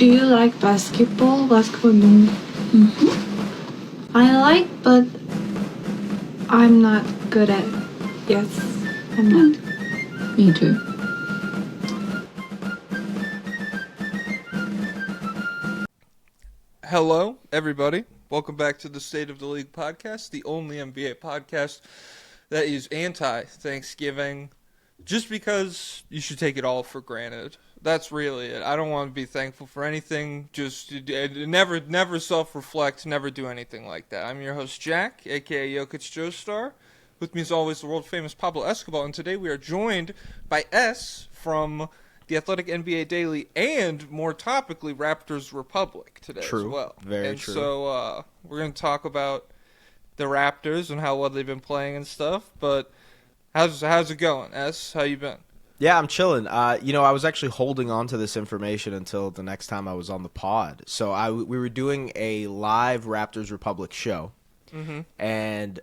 Do you like basketball? Basketball 농구? I like, but I'm not good at. Yes, I'm not. Me too. Hello, everybody. Welcome back to the State of the League podcast, the only NBA podcast that is anti-Thanksgiving, just because you should take it all for granted. That's really it. I don't want to be thankful for anything. Just never self-reflect, never do anything like that. I'm your host, Jack, a.k.a. Jokic Joestar. With me, as always, the world-famous Pablo Escobar, and today we are joined by S from The Athletic NBA Daily, and more topically, Raptors Republic today as well. Very true. So we're going to talk about the Raptors and how well they've been playing and stuff. But how's it going, S? How you been? Yeah, I'm chilling. I was actually holding on to this information until the next time I was on the pod. So we were doing a live Raptors Republic show. Mm-hmm. And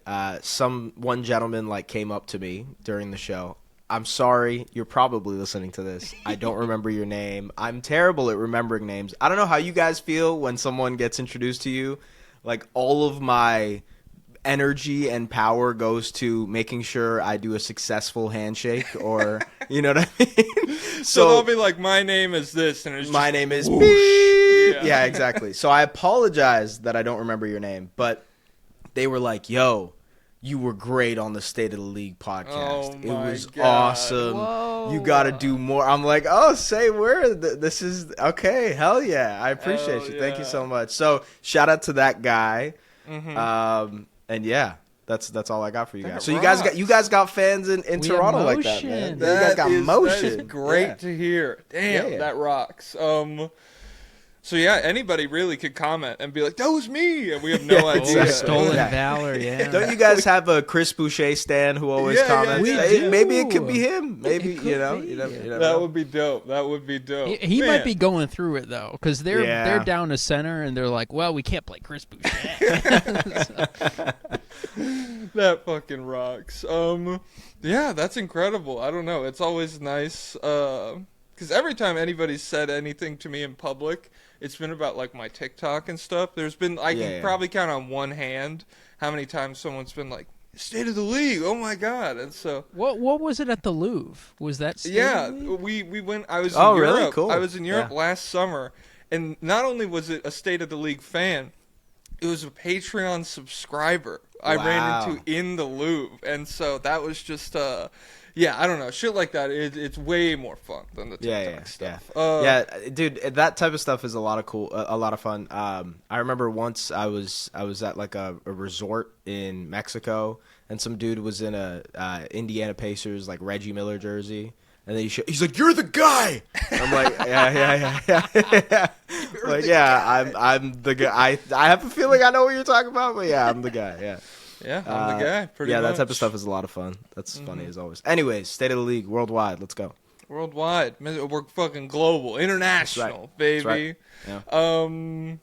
one gentleman came up to me during the show. I'm sorry, you're probably listening to this. I don't remember your name. I'm terrible at remembering names. I don't know how you guys feel when someone gets introduced to you. All of my energy and power goes to making sure I do a successful handshake, or you know what I mean? So they'll be like, my name is this, and it's my name is beep. Yeah, exactly. So I apologize that I don't remember your name, but they were like, yo, you were great on the State of the League podcast. It was awesome. Whoa. You got to do more. I'm like, oh, say word. This is okay. Hell yeah. I appreciate you. Thank you so much. So shout out to that guy. Mm-hmm. And yeah, that's all I got for you guys. So you guys got fans in Toronto like that, man. You guys got motion. That is great to hear. Damn, that rocks. So yeah, anybody really could comment and be like, "That was me," and we have no idea. Stolen valor, yeah. Don't you guys have a Chris Boucher stan who always comments? Maybe it could be him. Maybe you never That know. would be dope. That would be dope. He might be going through it though, because they're down to center and they're like, "Well, we can't play Chris Boucher." That fucking rocks. Yeah, that's incredible. I don't know. It's always nice because every time anybody's said anything to me in public, it's been about my TikTok and stuff. There's been I can probably count on one hand how many times someone's been like, "State of the League, oh my god!" And so what was it at the Louvre? Was that State of the League? we went. I was in Europe. Really? Cool. I was in Europe last summer, and not only was it a State of the League fan, it was a Patreon subscriber I ran into in the Louvre, and so that was just I don't know, shit like that. It's way more fun than the TikTok stuff. Yeah, dude, that type of stuff is a lot of fun. I remember once I was at a resort in Mexico, and some dude was in a Indiana Pacers Reggie Miller jersey. And then he's like, "You're the guy." I'm like, yeah. I'm the guy. I have a feeling I know what you're talking about, but yeah, I'm the guy. Yeah. Yeah, I'm the guy. Pretty much. That type of stuff is a lot of fun. That's funny as always. Anyways, State of the League worldwide. Let's go. Worldwide, we're fucking global, international, baby. That's right. Yeah.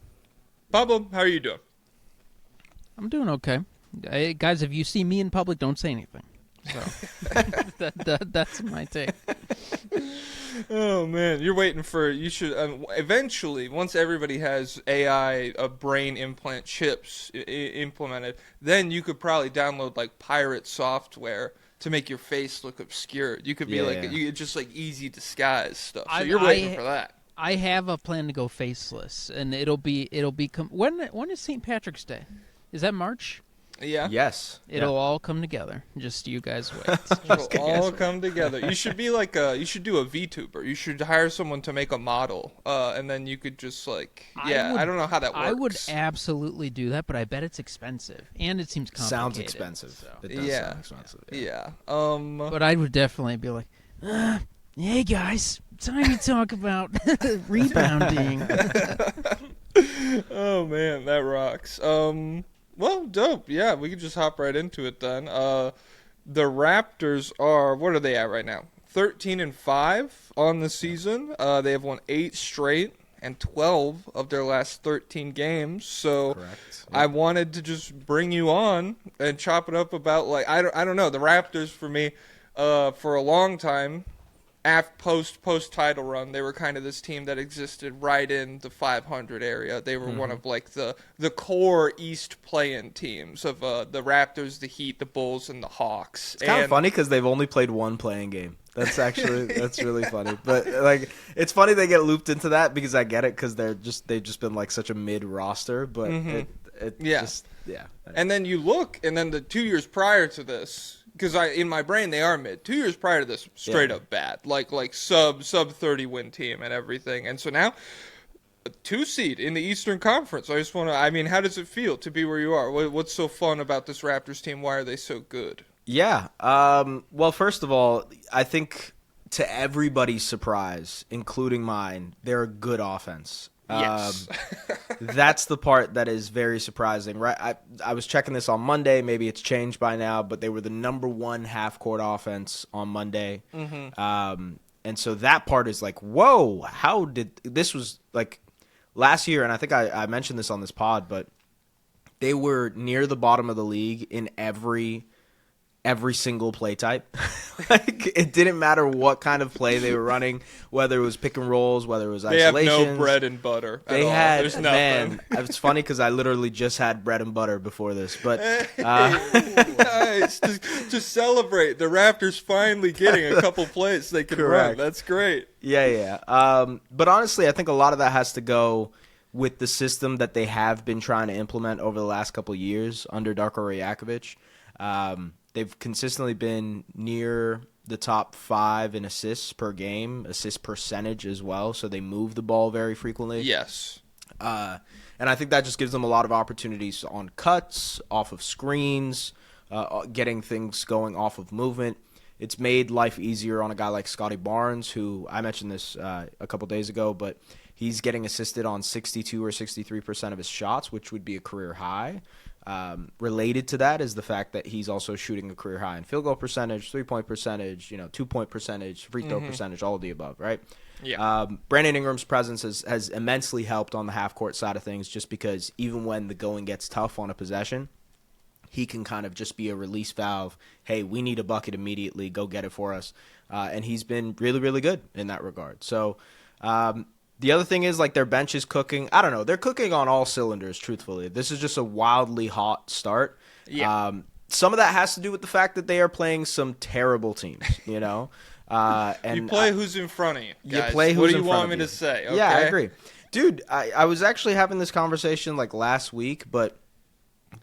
Pablo, how are you doing? I'm doing okay. Hey, guys, if you see me in public, don't say anything. So that's my take. Oh man, you're waiting for you should eventually once everybody has AI brain implant chips implemented, then you could probably download pirate software to make your face look obscured. You could be you just easy disguise stuff. So you're waiting for that. I have a plan to go faceless, and it'll be when is St. Patrick's Day? Is that March? Yeah. Yes. It'll all come together. Just you guys wait. It'll all come together. You should be you should do a VTuber. You should hire someone to make a model, and then you could just I don't know how that works. I would absolutely do that, but I bet it's expensive, and it seems complicated. Sounds expensive. So. It does sound expensive. Yeah. But I would definitely be like, hey guys, time to talk about rebounding. Oh man, that rocks. Well, dope. Yeah, we could just hop right into it then. The Raptors what are they at right now? 13-5 on the season. They have won 8 straight and 12 of their last 13 games. So correct. I wanted to just bring you on and chop it up about I don't know, the Raptors for me for a long time post title run, they were kind of this team that existed right in the 500 area. They were one of like the core East play-in teams of the Raptors, the Heat, the Bulls, and the Hawks. It's kind of funny because they've only played one playing game. That's really funny. But like, it's funny they get looped into that because I get it because they've just been like such a mid roster. But And then you look, and then the 2 years prior to this, because in my brain they are mid. 2 years prior to this, straight up bad, like sub 30 win team and everything. And so now, a 2 seed in the Eastern Conference. I just want to. I mean, how does it feel to be where you are? What's so fun about this Raptors team? Why are they so good? Yeah. Well, first of all, I think to everybody's surprise, including mine, they're a good offense. Yes. That's the part that is very surprising, right? I was checking this on Monday. Maybe it's changed by now, but they were the number 1 half-court offense on Monday. And so that part is like, whoa, how did – this was like last year, and I think I mentioned this on this pod, but they were near the bottom of the league in every single play type. Like, it didn't matter what kind of play they were running, whether it was pick and rolls, whether it was isolations. They have no bread and butter at all. There's nothing. Man, it's funny because I literally just had bread and butter before this. But nice. To celebrate, the Raptors finally getting a couple plays they can run. That's great. Yeah. But honestly, I think a lot of that has to go with the system that they have been trying to implement over the last couple of years under Darko Rajakovic. They've consistently been near the top 5 in assists per game, assist percentage as well, so they move the ball very frequently. Yes. And I think that just gives them a lot of opportunities on cuts, off of screens, getting things going off of movement. It's made life easier on a guy like Scotty Barnes, who I mentioned this a couple days ago, but he's getting assisted on 62 or 63% of his shots, which would be a career high. Related to that is the fact that he's also shooting a career high in field goal percentage, 3-point percentage, 2-point percentage, free throw percentage, all of the above, right? Yeah. Brandon Ingram's presence has immensely helped on the half-court side of things just because even when the going gets tough on a possession, he can kind of just be a release valve. Hey, we need a bucket immediately. Go get it for us. And he's been really, really good in that regard. So the other thing is, like, their bench is cooking. I don't know. They're cooking on all cylinders, truthfully. This is just a wildly hot start. Yeah. Some of that has to do with the fact that they are playing some terrible teams, And you play who's in front of you, guys. You play who's what do you in front want of me you. to say? Okay? Yeah, I agree. Dude, I was actually having this conversation, like, last week, but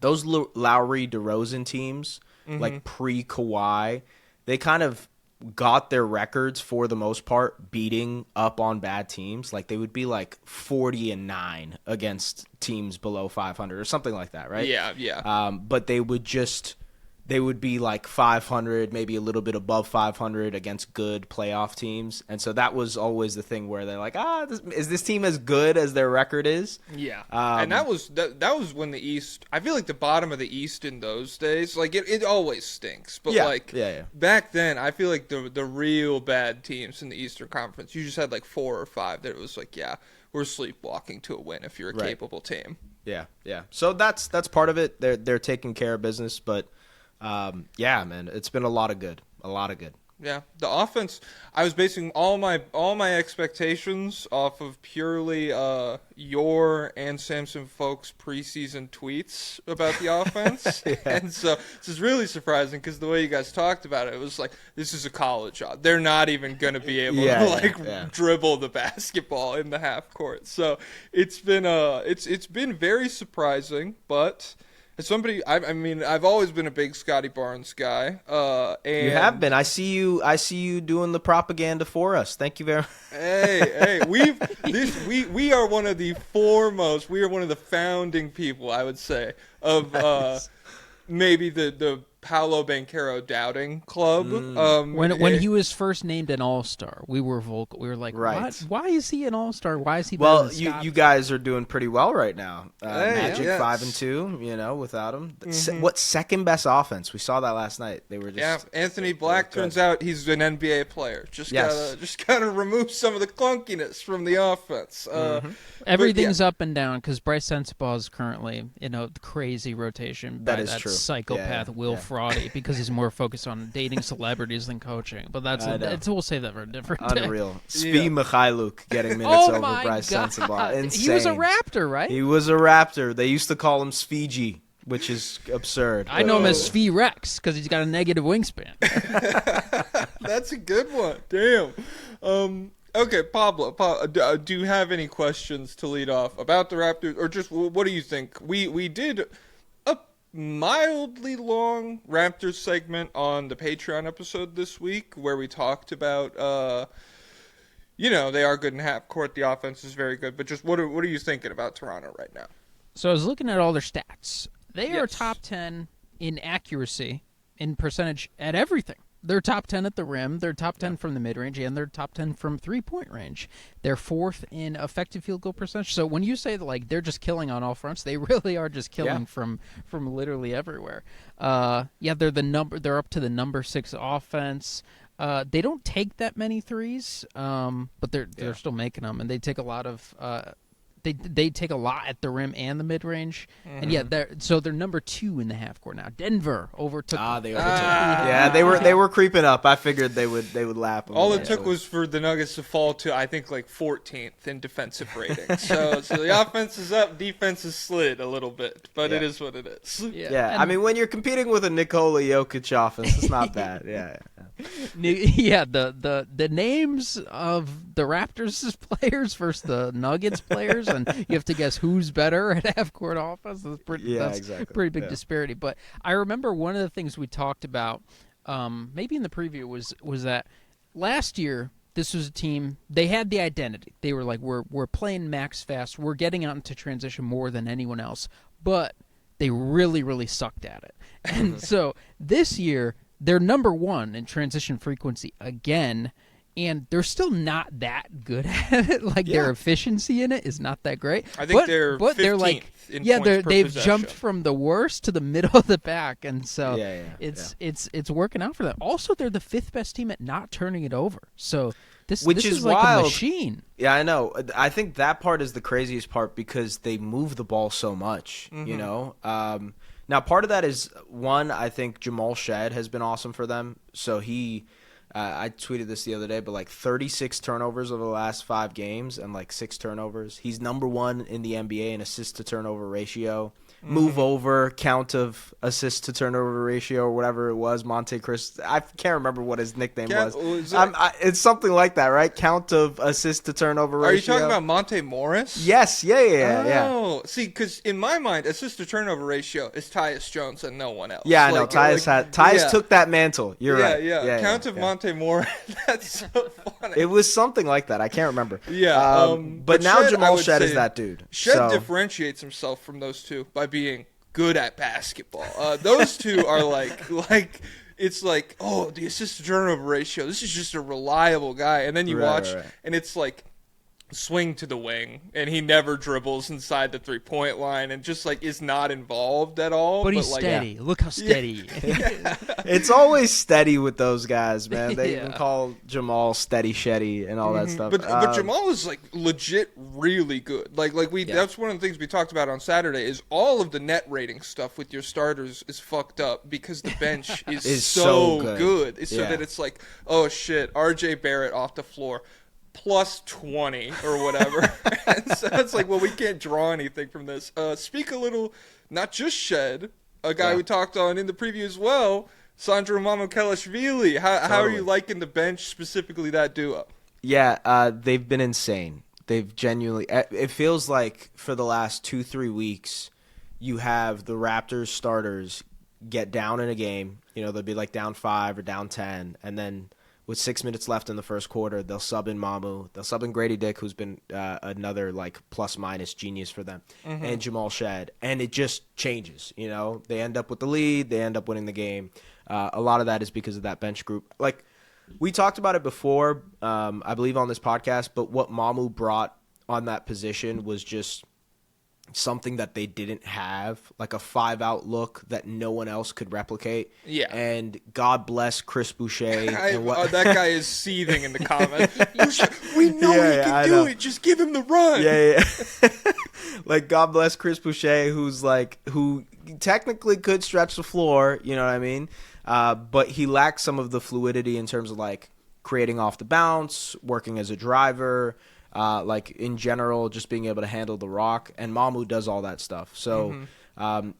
those Lowry DeRozan teams, like, pre-Kawhi, they kind of got their records for the most part beating up on bad teams. Like, they would be like 40-9 against teams below 500 or something like that, right? Yeah. But they would be like 500, maybe a little bit above 500 against good playoff teams. And so that was always the thing where they're like, is this team as good as their record is? Yeah. And that was when the East, I feel like the bottom of the East in those days, like it always stinks. But back then, I feel like the real bad teams in the Eastern Conference, you just had like 4 or 5 that it was like, yeah, we're sleepwalking to a win if you're a capable team. Yeah. So that's part of it. They're taking care of business, but man, it's been a lot of good. Yeah, the offense. I was basing all my expectations off of purely your and Samson folks' preseason tweets about the offense, and so this is really surprising because the way you guys talked about it, it was like this is a college job. They're not even going to be able to dribble the basketball in the half court. So it's been very surprising, but. As somebody, I mean, I've always been a big Scotty Barnes guy. And you have been. I see you doing the propaganda for us. Thank you very much. Hey, we are one of the foremost. We are one of the founding people, I would say, of maybe the Paolo Banchero doubting club. When he was first named an All-Star, we were vocal. We were like, right. Why is he an All-Star? Why is he? Well, you guys are doing pretty well right now. Magic 5-2, without him. What second best offense? We saw that last night. They were just Anthony Black turns out he's an NBA player. Just gotta remove some of the clunkiness from the offense. Everything's up and down because Bryce Sensabaugh is currently the crazy rotation by that is that true. psychopath Will Friend. fraudy because he's more focused on dating celebrities than coaching. But we'll save that for a different day. Unreal. Svi Mikhailuk getting minutes over my Bryce God. Sensabaugh. Insane. He was a Raptor, right? He was a Raptor. They used to call him Sfiji, which is absurd. I know him as Svi Rex because he's got a negative wingspan. That's a good one. Damn. Okay, Pablo, do you have any questions to lead off about the Raptors, or just what do you think? We did a mildly long Raptors segment on the Patreon episode this week where we talked about, they are good in half court. The offense is very good, but just what are you thinking about Toronto right now? So I was looking at all their stats. They are Yes. top 10 in accuracy, in percentage, at everything. They're top 10 at the rim, they're top 10 from the mid-range, and they're top 10 from three-point range. They're fourth in effective field goal percentage. So when you say that, like, they're just killing on all fronts, they really are just killing from literally everywhere. They're up to the number 6 offense. They don't take that many threes, but they're still making them, and they take a lot of They take a lot at the rim and the mid range, and they're number 2 in the half court now. Denver overtook. They overtook. Yeah, they were creeping up. I figured they would lap them. All it took was for the Nuggets to fall to, I think, like 14th in defensive rating. so the offense is up, defense is slid a little bit, but it is what it is. Yeah, I mean, when you're competing with a Nikola Jokic offense, it's not bad. Yeah. The names of the Raptors players versus the Nuggets players, and you have to guess who's better at half-court offense. That's pretty big disparity. But I remember one of the things we talked about, maybe in the preview, was that last year this was a team, they had the identity. They were like, we're playing max fast, we're getting out into transition more than anyone else, but they really, really sucked at it. And so this year, they're number 1 in transition frequency again, and they're still not that good at it. Like their efficiency in it is not that great. I think they're 15th they're like, in points per they've possession. jumped from the worst to the middle of the pack, and so it's working out for them. Also, they're the 5th best team at not turning it over. So this is like wild. a machine. Yeah, I know. I think that part is the craziest part because they move the ball so much. You know. Now, part of that is, one, I think Jamal Shed has been awesome for them. So I tweeted this the other day, but like 36 turnovers over the last 5 games and like 6 turnovers. He's number 1 in the NBA in assist to turnover ratio. Move over, count of assist to turnover ratio or whatever it was. Monte Cristo. I can't remember what his nickname was. It's something like that, right? Count of assist to turnover ratio. Are you talking about Monte Morris? Yes. Yeah. Oh, see, because in my mind, assist to turnover ratio is Tyus Jones and no one else. Yeah, I know. Tyus took that mantle. You're right. Yeah. Count of Monte Morris. That's so funny. It was something like that. I can't remember. Yeah. But now Shed, Jamal Shed is that dude. Shed differentiates himself from those two by being good at basketball. Those two are like it's like, oh, the assist to turnover ratio. This is just a reliable guy. And then you watch, and it's like swing to the wing, and he never dribbles inside the 3-point line, and just like is not involved at all. But he's steady. Look how steady. It's always steady with those guys, man. They even call Jamal Steady Shetty and all that stuff. But Jamal is like legit really good. That's one of the things we talked about on Saturday is all of the net rating stuff with your starters is fucked up because the bench is so good. So that it's like, oh shit, RJ Barrett off the floor. Plus 20 or whatever. And so it's like, well, we can't draw anything from this. Speak a little, not just Shed, a guy we talked on in the preview as well, Sandro Mamukelashvili. How are you liking the bench, specifically that duo? Yeah, they've been insane. They've genuinely, it feels like for the last 2-3 weeks, you have the Raptors starters get down in a game. You know, they'll be like down 5 or down 10, and then with 6 minutes left in the first quarter, they'll sub in Mamu. They'll sub in Grady Dick, who's been another like plus-minus genius for them, and Jamal Shed. And it just changes, you know. They end up with the lead. They end up winning the game. A lot of that is because of that bench group. Like, we talked about it before, I believe, on this podcast, but what Mamu brought on that position was just something that they didn't have, like a 5-out look that no one else could replicate. Yeah. And God bless Chris Boucher. That guy is seething in the comments. We know he can do it. Just give him the run. Yeah. Like, God bless Chris Boucher, who technically could stretch the floor, you know what I mean? But he lacks some of the fluidity in terms of like creating off the bounce, working as a driver, like in general, just being able to handle the rock. And Mamu does all that stuff. So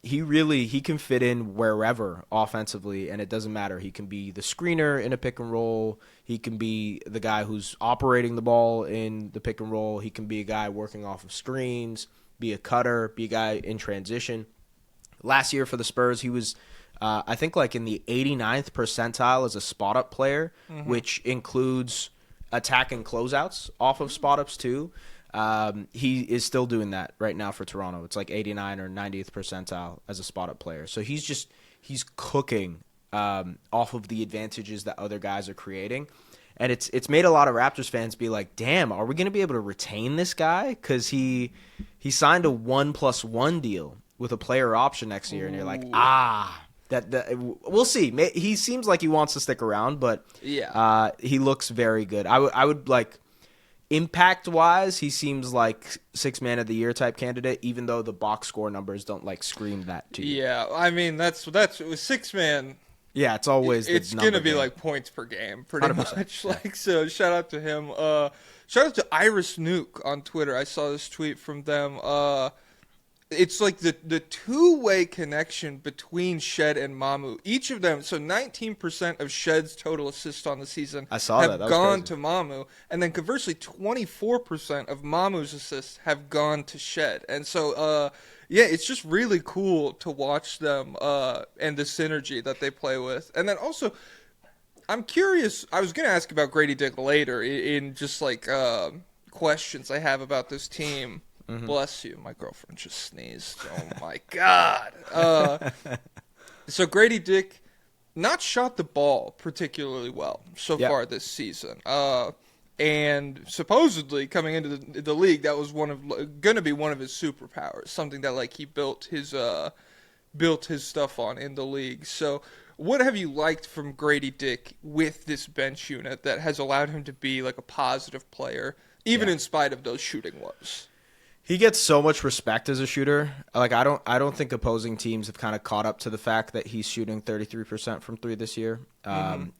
he can fit in wherever offensively, and it doesn't matter. He can be the screener in a pick and roll. He can be the guy who's operating the ball in the pick and roll. He can be a guy working off of screens, be a cutter, be a guy in transition. Last year for the Spurs, he was, I think, like in the 89th percentile as a spot-up player, which includes attack and closeouts off of spot-ups too. He is still doing that right now for Toronto. It's like 89 or 90th percentile as a spot-up player. So he's cooking off of the advantages that other guys are creating. And it's made a lot of Raptors fans be like, damn, are we going to be able to retain this guy? Because he signed a 1+1 deal with a player option next year. And you're like, that we'll see. He seems like he wants to stick around, but he looks very good. I would like, impact-wise, he seems like sixth man of the year type candidate, even though the box score numbers don't like scream that to you. Yeah, I mean that's six man. Yeah, it's always it's gonna be like points per game, pretty 100%, much. Like so, shout out to him. Shout out to Iris Nuke on Twitter. I saw this tweet from them. It's like the two-way connection between Shed and Mamu. Each of them, so 19% of Shed's total assists on the season have gone to Mamu, and then conversely, 24% of Mamu's assists have gone to Shed. And so, it's just really cool to watch them and the synergy that they play with. And then also, I'm curious. I was going to ask about Grady Dick later in just like questions I have about this team. Bless you. My girlfriend just sneezed. Oh, my God. So Grady Dick not shot the ball particularly well so far this season. And supposedly coming into the league, that was going to be one of his superpowers, something that like he built his stuff on in the league. So what have you liked from Grady Dick with this bench unit that has allowed him to be like a positive player, even in spite of those shooting woes? He gets so much respect as a shooter. Like I don't think opposing teams have kind of caught up to the fact that he's shooting 33% from three this year.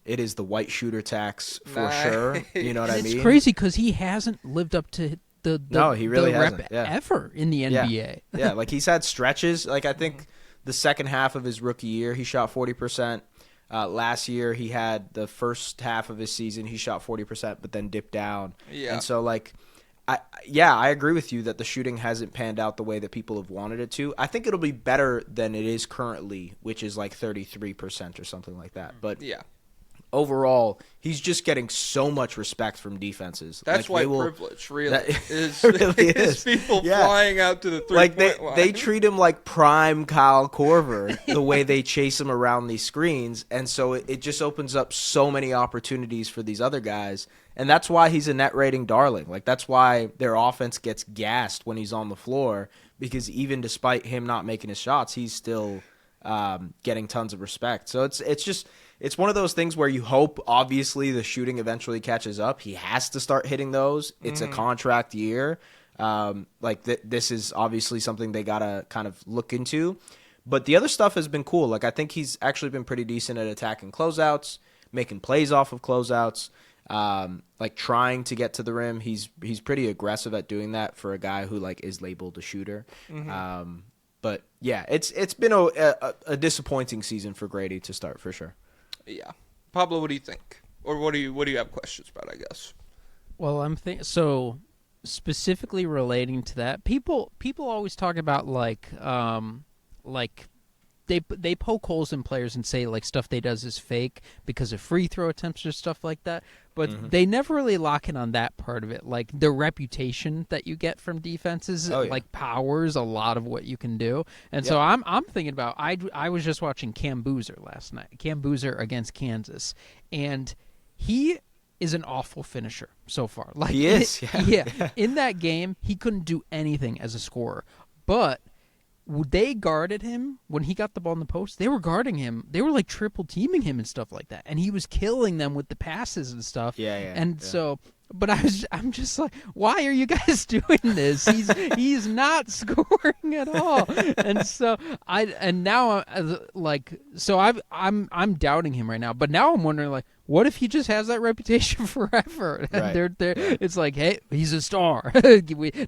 It is the white shooter tax for sure. You know what I mean? It's crazy because he hasn't lived up to he really hasn't ever in the NBA. Yeah, like he's had stretches. Like I think the second half of his rookie year, he shot 40%. Last year, he had the first half of his season, he shot 40%, but then dipped down. Yeah. And so like. I agree with you that the shooting hasn't panned out the way that people have wanted it to. I think it'll be better than it is currently, which is like 33% or something like that. But overall, he's just getting so much respect from defenses. That's like, white privilege, really. Is people flying out to the three-point line. They treat him like prime Kyle Korver, the way they chase him around these screens. And so it just opens up so many opportunities for these other guys. And that's why he's a net rating darling. Like that's why their offense gets gassed when he's on the floor, because even despite him not making his shots, he's still getting tons of respect. So it's one of those things where you hope obviously the shooting eventually catches up. He has to start hitting those. It's a contract year. This is obviously something they gotta kind of look into. But the other stuff has been cool. Like I think he's actually been pretty decent at attacking closeouts, making plays off of closeouts. Like trying to get to the rim. He's pretty aggressive at doing that for a guy who like is labeled a shooter. But yeah, it's been a disappointing season for Grady to start for sure. Yeah. Pablo, what do you think? Or what do you have questions about, I guess? Well, so specifically relating to that, people always talk about like they poke holes in players and say like stuff they does is fake because of free throw attempts or stuff like that, but they never really lock in on that part of it. Like the reputation that you get from defenses like powers a lot of what you can do. And so I'm thinking about I was just watching Cam Boozer last night. Cam Boozer against Kansas, and he is an awful finisher so far. Like he is. In that game, he couldn't do anything as a scorer, but they guarded him when he got the ball in the post. They were guarding him. They were like triple teaming him and stuff like that. And he was killing them with the passes and stuff. So but I'm just like, why are you guys doing this? He's not scoring at all, and so now I'm doubting him right now. But now I'm wondering, like, what if he just has that reputation forever? And Right. It's like, hey, he's a star,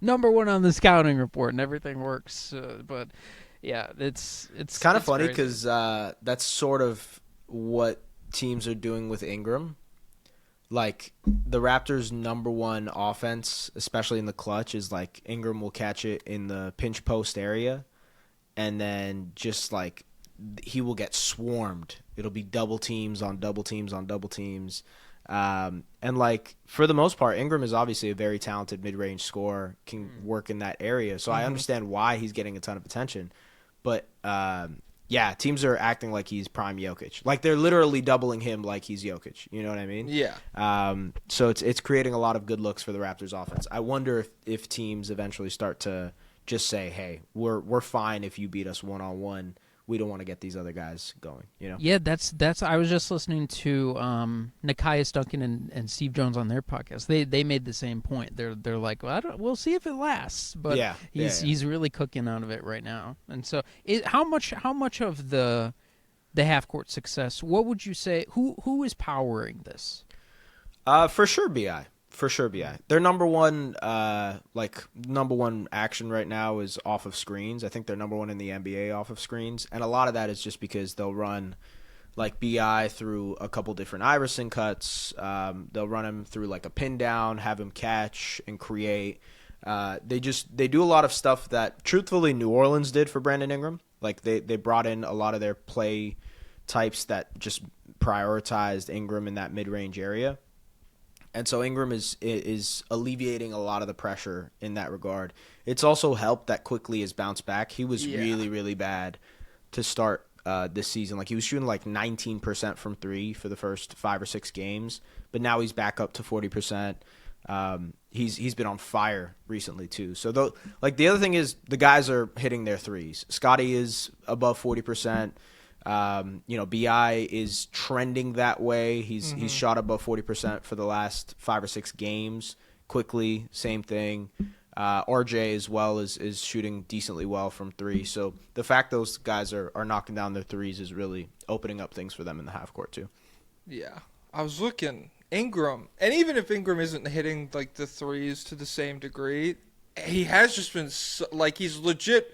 number one on the scouting report, and everything works. But yeah, it's kind of funny crazy. because that's sort of what teams are doing with Ingram. Like, the Raptors' number one offense, especially in the clutch, is like Ingram will catch it in the pinch post area, and then just like he will get swarmed. It'll be double teams on double teams on double teams. And like, for the most part, Ingram is obviously a very talented mid-range scorer, can work in that area. So I understand why he's getting a ton of attention. But yeah, teams are acting like he's prime Jokic. Like, they're literally doubling him like he's Jokic. You know what I mean? Yeah. So it's creating a lot of good looks for the Raptors offense. I wonder if teams eventually start to just say, hey, we're fine if you beat us one-on-one. We don't want to get these other guys going, you know? Yeah, that's. I was just listening to Nekias Duncan and Steve Jones on their podcast. They made the same point. They're like, well, we'll see if it lasts, but he's really cooking out of it right now. And so, how much of the half court success? What would you say? Who is powering this? For sure, BI. For sure, BI. Their number one action right now is off of screens. I think they're number one in the NBA off of screens, and a lot of that is just because they'll run like BI through a couple different Iverson cuts. They'll run him through like a pin down, have him catch and create. They do a lot of stuff that truthfully New Orleans did for Brandon Ingram. Like, they brought in a lot of their play types that just prioritized Ingram in that mid-range area. And so Ingram is alleviating a lot of the pressure in that regard. It's also helped that Quickly has bounced back. He was really, really bad to start this season. Like, he was shooting like 19% from three for the first 5 or 6 games, but now he's back up to 40%. He's been on fire recently too. So the other thing is the guys are hitting their threes. Scotty is above 40%. BI is trending that way. He's shot above 40% for the last 5 or 6 games. Quickly, same thing. RJ as well is shooting decently well from three. So the fact those guys are knocking down their threes is really opening up things for them in the half court too. Yeah. I was looking, Ingram, and even if Ingram isn't hitting like the threes to the same degree, he has just been he's legit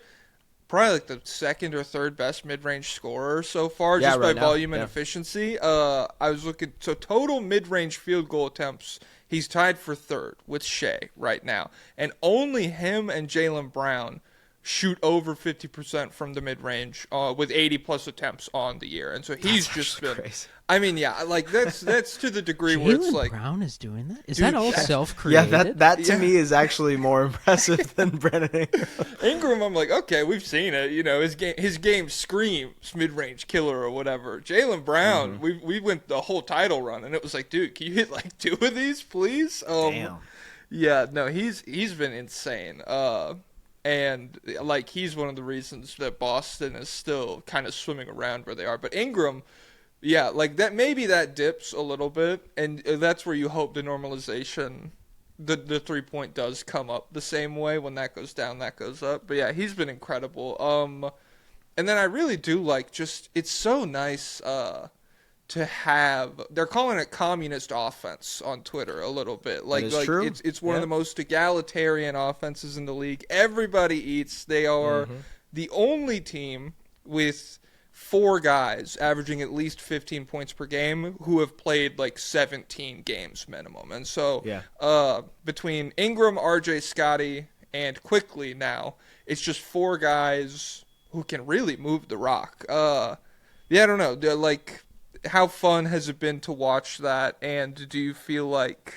probably like the second or third best mid-range scorer so far, just by volume and efficiency. I was looking, so total mid-range field goal attempts, he's tied for third with Shea right now. And only him and Jaylen Brown shoot over 50% from the mid-range with 80-plus attempts on the year. And so he's just been crazy. I mean, yeah, like that's to the degree where it's like Brown is doing that. Is that all self-created? Yeah, that to me is actually more impressive than Brandon Ingram. Ingram, I'm like, okay, we've seen it. You know, his game screams mid-range killer or whatever. Jaylen Brown, we went the whole title run, and it was like, dude, can you hit like 2 of these, please? Damn. Yeah, no, he's been insane. And like, he's one of the reasons that Boston is still kind of swimming around where they are. But Ingram, yeah, like that, maybe that dips a little bit, and that's where you hope the normalization, the 3-point does come up the same way. When that goes down, that goes up. But yeah, he's been incredible. And then I really do like, just, it's so nice to have, they're calling it communist offense on Twitter a little bit. Like true. It's one of the most egalitarian offenses in the league. Everybody eats. They are the only team with 4 guys averaging at least 15 points per game who have played like 17 games minimum. And so between Ingram, RJ, Scotty, and Quickly now, it's just 4 guys who can really move the rock. I don't know. They're like, how fun has it been to watch that? And do you feel like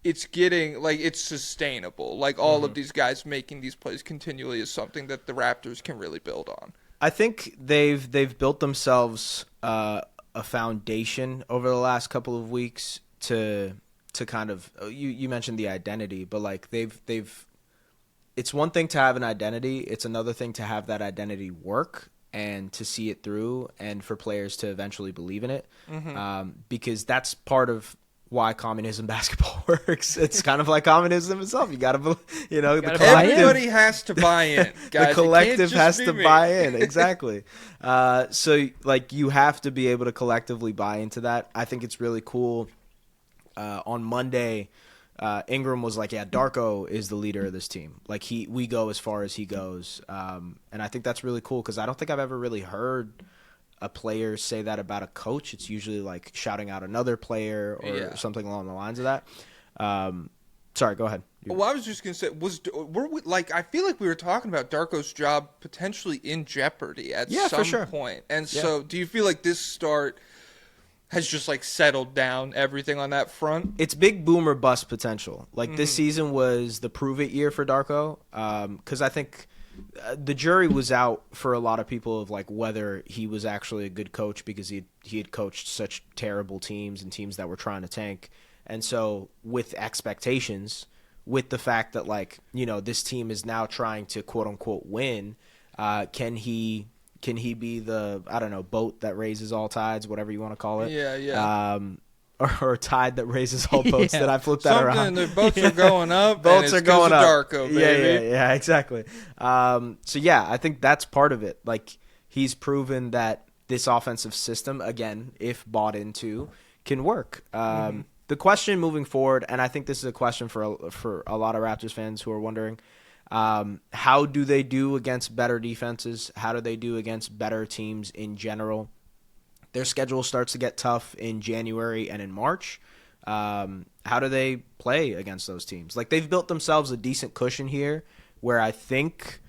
it's getting, like, it's sustainable? Like, all of these guys making these plays continually is something that the Raptors can really build on. I think they've built themselves a foundation over the last couple of weeks to kind of, you mentioned the identity, but like they've it's one thing to have an identity, it's another thing to have that identity work. and to see it through, and for players to eventually believe in it, Mm-hmm. because that's part of why communism basketball works. It's kind of like communism itself. You got to, the collective, everybody has to buy in, guys. The collective has to buy in. Me. Exactly. So like you have to be able to collectively buy into that. I think it's really cool. On Monday, Ingram was like, yeah, Darko is the leader of this team. Like we go as far as he goes. And I think that's really cool because I don't think I've ever really heard a player say that about a coach. It's usually like shouting out another player or something along the lines of that. Sorry, go ahead. Well, I was just gonna say, were we, like, I feel like we were talking about Darko's job potentially in jeopardy at some point. And so, do you feel like this start has just like settled down everything on that front? It's big boom or bust potential. Like this season was the prove it year for Darko, because I think the jury was out for a lot of people of like whether he was actually a good coach because he had coached such terrible teams and teams that were trying to tank. And so with expectations, with the fact that like, this team is now trying to quote unquote win, can he be the, I don't know, boat that raises all tides, whatever you want to call it? Yeah. Or a tide that raises all boats that I flipped that around. The boats are going up. Boats are going up. Darko, baby. Yeah, exactly. So yeah, I think that's part of it. Like he's proven that this offensive system, again, if bought into, can work. The question moving forward, and I think this is a question for a lot of Raptors fans who are wondering, how do they do against better defenses? How do they do against better teams in general? Their schedule starts to get tough in January and in March. How do they play against those teams? Like they've built themselves a decent cushion here where I think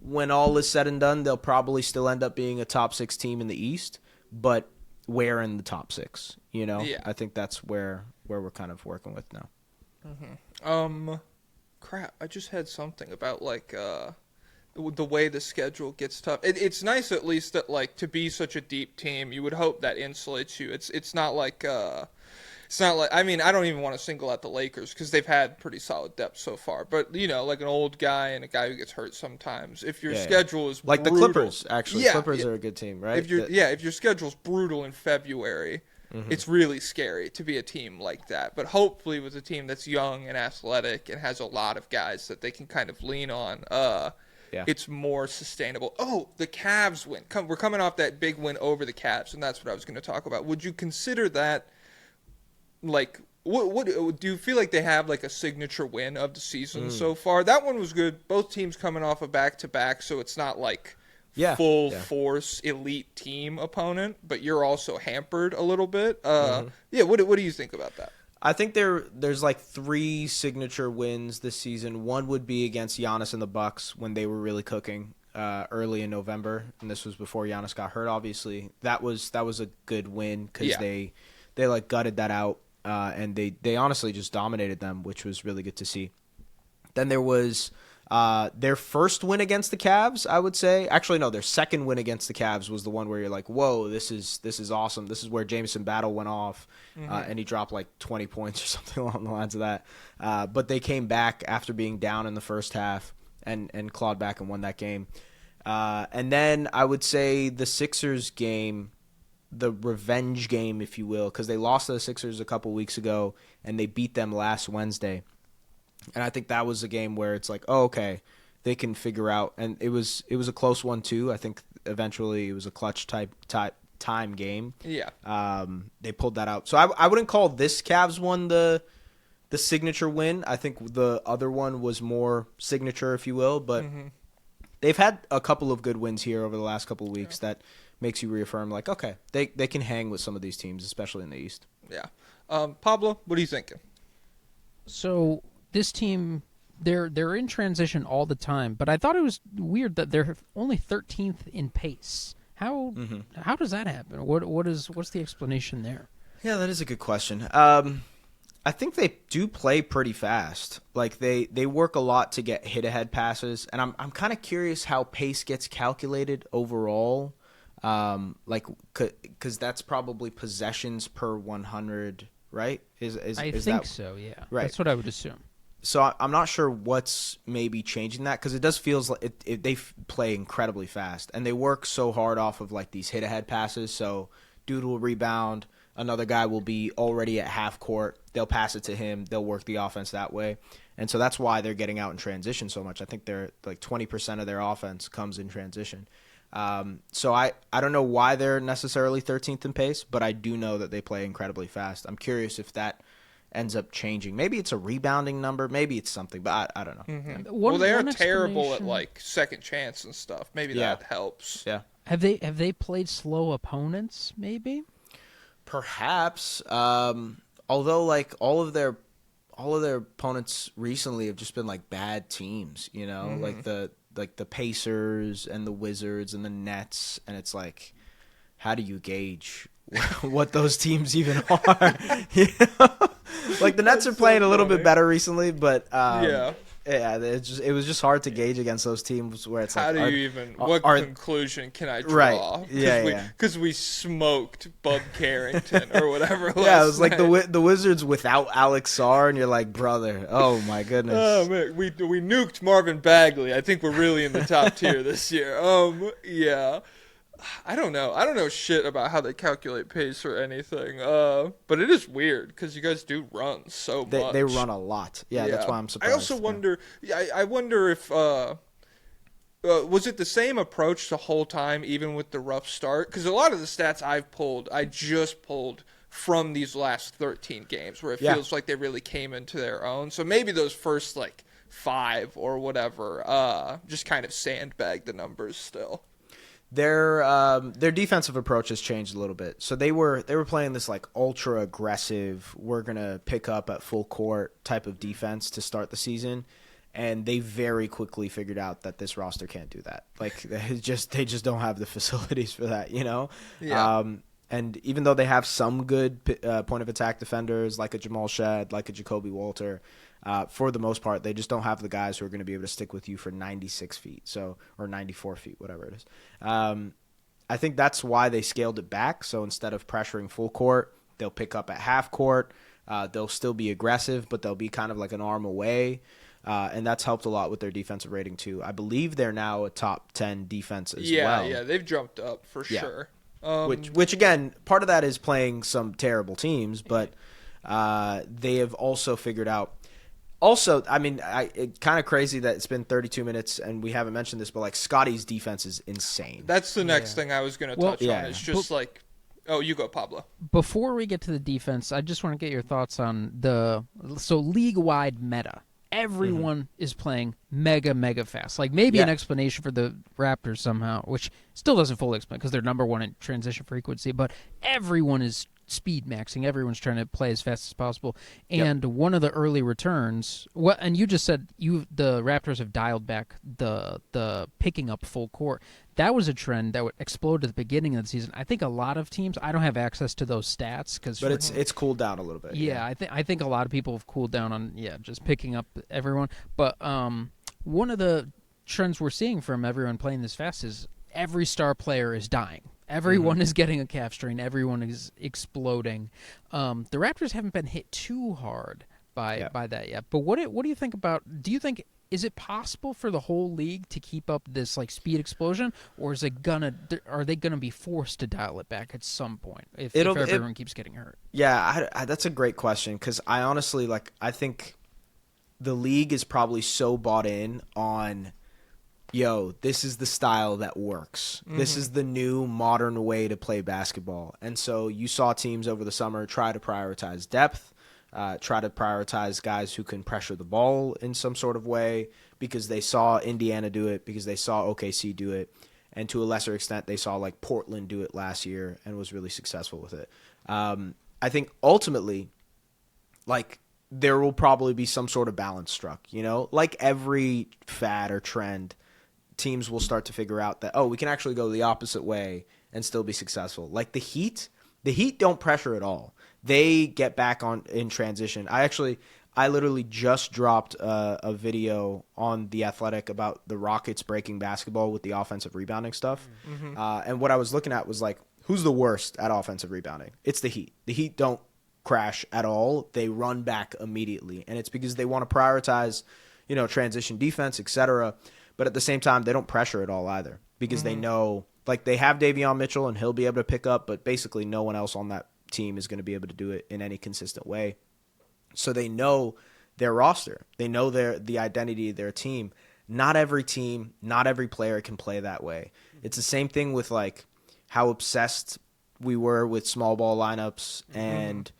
when all is said and done, they'll probably still end up being a top 6 team in the East, but where in the top 6, Yeah. I think that's where we're kind of working with now. Crap, I just had something about like the way the schedule gets tough. It's nice at least that like to be such a deep team, you would hope that insulates you. It's not like I mean, I don't even want to single out the Lakers because they've had pretty solid depth so far. But like an old guy and a guy who gets hurt sometimes. If your schedule is like brutal, the Clippers, actually, Clippers are a good team, right? If your schedule's brutal in February, it's really scary to be a team like that. But hopefully, with a team that's young and athletic and has a lot of guys that they can kind of lean on, it's more sustainable. Oh, the Cavs win. We're coming off that big win over the Cavs, and that's what I was going to talk about. Would you consider that? Like, what do you feel like they have like a signature win of the season so far? That one was good. Both teams coming off a back-to-back, so it's not like full force elite team opponent, but you're also hampered a little bit. What do you think about that? I think there's like 3 signature wins this season. One would be against Giannis and the Bucks when they were really cooking early in November, and this was before Giannis got hurt. Obviously, that was a good win because they like gutted that out. And they honestly just dominated them, which was really good to see. Then there was their first win against the Cavs, I would say. Actually, no, their second win against the Cavs was the one where you're like, whoa, this is awesome. This is where Jameson Battle went off, and he dropped like 20 points or something along the lines of that. But they came back after being down in the first half and clawed back and won that game. And then I would say the Sixers game, the revenge game, if you will, because they lost to the Sixers a couple weeks ago and they beat them last Wednesday. And I think that was a game where it's like, oh, okay, they can figure out. And it was a close one too. I think eventually it was a clutch type time game. Yeah. They pulled that out. So I wouldn't call this Cavs one the signature win. I think the other one was more signature, if you will. But they've had a couple of good wins here over the last couple of weeks that makes you reaffirm, like, okay, they can hang with some of these teams, especially in the East. Yeah. Pablo, what are you thinking? So this team, they're in transition all the time, but I thought it was weird that they're only 13th in pace. How does that happen? What's the explanation there? Yeah, that is a good question. I think they do play pretty fast. Like they work a lot to get hit ahead passes, and I'm kind of curious how pace gets calculated overall. Like, because that's probably possessions per 100, right? I think so, yeah. Right. That's what I would assume. So I'm not sure what's maybe changing that, because it does feels like they play incredibly fast, and they work so hard off of like these hit-ahead passes. So dude will rebound, another guy will be already at half court, they'll pass it to him, they'll work the offense that way. And so that's why they're getting out in transition so much. I think they're like 20% of their offense comes in transition. So I don't know why they're necessarily 13th in pace, but I do know that they play incredibly fast. I'm curious if that ends up changing. Maybe it's a rebounding number. Maybe it's something, but I don't know. Mm-hmm. Well, they're terrible at like second chance and stuff. Maybe that helps. Yeah. Have they played slow opponents? Maybe. Perhaps. Although like all of their opponents recently have just been like bad teams. You know, like the Pacers and the Wizards and the Nets, and it's like, how do you gauge what those teams even are? You know? Like the Nets are playing a little bit better recently, but it was just hard to gauge against those teams where it's how like, what conclusion can I draw? Right. Yeah, because we smoked Bub Carrington or whatever. Yeah, it was like the Wizards without Alex Sarr, and you're like, brother, oh my goodness. Oh man, we nuked Marvin Bagley. I think we're really in the top tier this year. Yeah. I don't know shit about how they calculate pace or anything. But it is weird because you guys do run so much. They run a lot. Yeah, that's why I'm surprised. I also wonder. I wonder if was it the same approach the whole time, even with the rough start? Because a lot of the stats I've pulled, I just pulled from these last 13 games, where it feels like they really came into their own. So maybe those first like 5 or whatever, just kind of sandbagged the numbers still. Their defensive approach has changed a little bit. So they were playing this like ultra aggressive, we're gonna pick up at full court type of defense to start the season, and they very quickly figured out that this roster can't do that. Like they just don't have the facilities for that, you know. Yeah. And even though they have some good point of attack defenders like a Jamal Shedd, like a Jacoby Walter, for the most part, they just don't have the guys who are going to be able to stick with you for 96 feet, or 94 feet, whatever it is. I think that's why they scaled it back. So instead of pressuring full court, they'll pick up at half court. They'll still be aggressive, but they'll be kind of like an arm away. And that's helped a lot with their defensive rating too. I believe they're now a top 10 defense as well. Yeah, they've jumped up for sure. Which again, part of that is playing some terrible teams, but they have also figured out. Also, I mean, it's kind of crazy that it's been 32 minutes and we haven't mentioned this, but like Scotty's defense is insane. That's the next thing I was going to touch on. It's just like, oh, you go, Pablo. Before we get to the defense, I just want to get your thoughts on league-wide meta. Everyone is playing mega fast. Like maybe an explanation for the Raptors somehow, which still doesn't fully explain because they're number one in transition frequency, but everyone is speed maxing. Everyone's trying to play as fast as possible. And one of the early returns, and you just said the Raptors have dialed back the picking up full court. That was a trend that would explode at the beginning of the season. I think a lot of teams, I don't have access to those stats but it's cooled down a little bit. Yeah, I think a lot of people have cooled down on just picking up everyone. But one of the trends we're seeing from everyone playing this fast is every star player is dying. Everyone is getting a calf strain. Everyone is exploding. The Raptors haven't been hit too hard by that yet. But what do you think about? Do you think is it possible for the whole league to keep up this like speed explosion, or are they gonna be forced to dial it back at some point if everyone keeps getting hurt? Yeah, that's a great question because I honestly I think the league is probably so bought in on. Yo, this is the style that works. This is the new modern way to play basketball. And so you saw teams over the summer try to prioritize depth, try to prioritize guys who can pressure the ball in some sort of way because they saw Indiana do it, because they saw OKC do it, and to a lesser extent they saw like Portland do it last year and was really successful with it. I think ultimately, like, there will probably be some sort of balance struck, you know? Like every fad or trend, teams will start to figure out that, we can actually go the opposite way and still be successful. Like the Heat don't pressure at all. They get back in transition. I literally just dropped a video on The Athletic about the Rockets breaking basketball with the offensive rebounding stuff. And what I was looking at was like, who's the worst at offensive rebounding? It's the Heat. The Heat don't crash at all, they run back immediately. And it's because they want to prioritize, transition defense, etc. But at the same time, they don't pressure at all either because they know, like, they have Davion Mitchell and he'll be able to pick up, but basically no one else on that team is going to be able to do it in any consistent way. So they know their roster. They know the identity of their team. Not every team, not every player can play that way. It's the same thing with, like, how obsessed we were with small ball lineups and,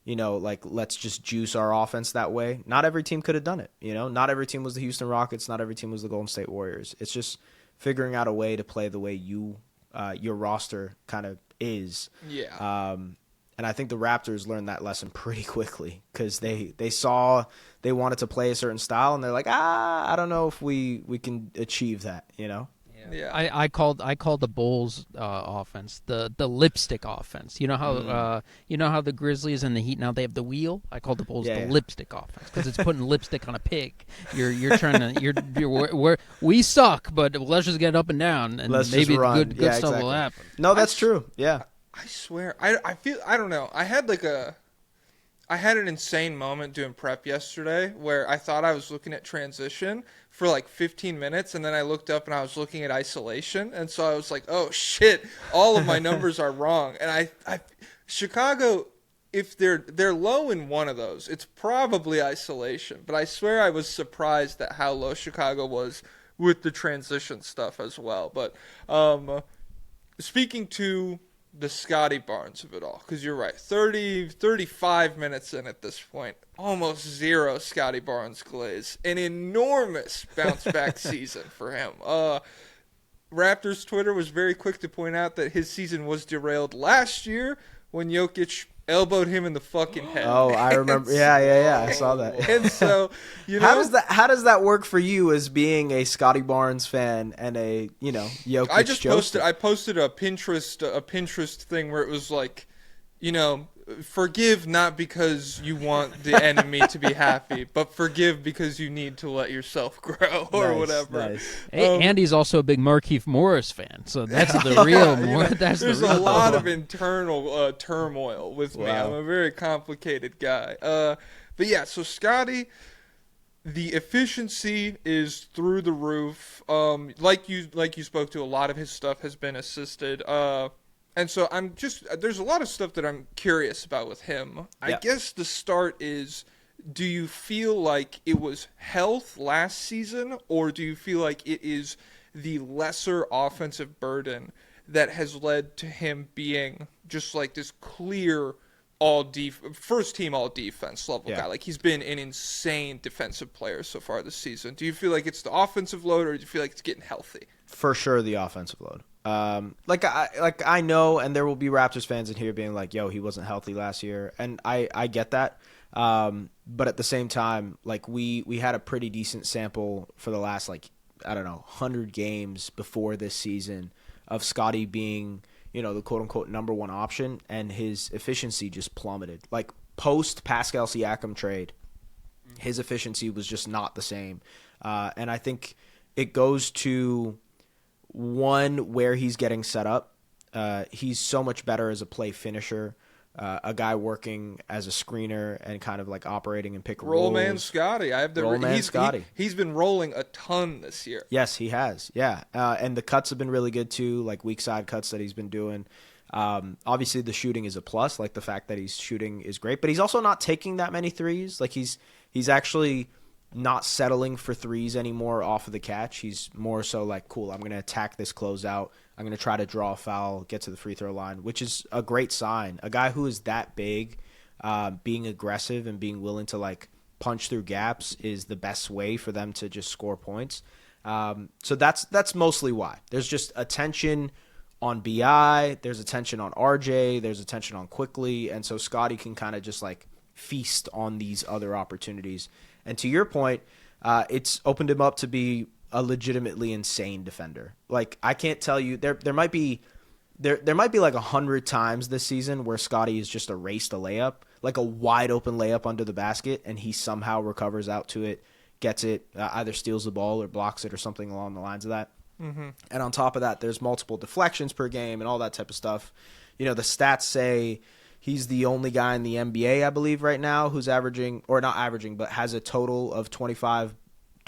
like, let's just juice our offense that way. Not every team could have done it. Not every team was the Houston Rockets. Not every team was the Golden State Warriors. It's just figuring out a way to play the way your roster kind of is. Yeah. And I think the Raptors learned that lesson pretty quickly because they saw they wanted to play a certain style, and they're like, I don't know if we can achieve that, Yeah. I called the Bulls offense the lipstick offense. You know how the Grizzlies and the Heat now they have the wheel. I called the Bulls the lipstick offense because it's putting lipstick on a pig. You're trying to we suck, but let's just get up and down, and maybe good stuff will happen. No, that's true. Yeah. I swear, I don't know. I had an insane moment doing prep yesterday where I thought I was looking at transition for like 15 minutes, and then I looked up and I was looking at isolation, and so I was like, oh shit, all of my numbers are wrong. And Chicago, if they're low in one of those, it's probably isolation. But I swear I was surprised at how low Chicago was with the transition stuff as well. But speaking to the Scotty Barnes of it all, because you're right, 35 minutes in at this point, almost zero Scotty Barnes glaze, an enormous bounce back season for him. Raptors Twitter was very quick to point out that his season was derailed last year when Jokic elbowed him in the fucking head. Oh, I remember. Yeah. I saw that. And so, how does that work for you as being a Scotty Barnes fan and a Jokic? I posted a Pinterest thing where it was like, forgive not because you want the enemy to be happy, but forgive because you need to let yourself grow or whatever. Nice. Hey, Andy's also a big Markieff Morris fan, so that's the real. There's a lot of internal turmoil with me. I'm a very complicated guy. But yeah, so Scotty, the efficiency is through the roof. Like you spoke to, a lot of his stuff has been assisted. And so there's a lot of stuff that I'm curious about with him. I guess the start is, do you feel like it was health last season, or do you feel like it is the lesser offensive burden that has led to him being just like this clear first team all defense level guy? Like, he's been an insane defensive player so far this season. Do you feel like it's the offensive load, or do you feel like it's getting healthy? For sure, the offensive load. I know, and there will be Raptors fans in here being like, yo, he wasn't healthy last year, and I get that. But at the same time, like, we had a pretty decent sample for the last, 100 games before this season of Scotty being, the quote-unquote number one option, and his efficiency just plummeted. Like, post-Pascal Siakam trade, his efficiency was just not the same. And I think it goes to, one, where he's getting set up. He's so much better as a play finisher, a guy working as a screener and kind of like operating in pick and rolls. Roll man Scotty. Scotty. He's been rolling a ton this year. Yes, he has. Yeah. And the cuts have been really good too, like weak side cuts that he's been doing. Obviously the shooting is a plus, like the fact that he's shooting is great, but he's also not taking that many threes. Like he's actually not settling for threes anymore off of the catch. He's more so like, cool, I'm going to attack this closeout. I'm going to try to draw a foul, get to the free throw line, which is a great sign. A guy who is that big, being aggressive and being willing to like punch through gaps is the best way for them to just score points. So that's mostly why. There's just attention on BI, there's attention on RJ, there's attention on Quickly, and so Scotty can kind of just like feast on these other opportunities. And to your point, it's opened him up to be a legitimately insane defender. Like, I can't tell you, there might be like 100 times this season where Scotty has just erased a layup, like a wide open layup under the basket, and he somehow recovers out to it, gets it, either steals the ball or blocks it or something along the lines of that. Mm-hmm. And on top of that, there's multiple deflections per game and all that type of stuff. The stats say He's the only guy in the NBA, I believe, right now who's averaging, or not averaging, but has a total of 25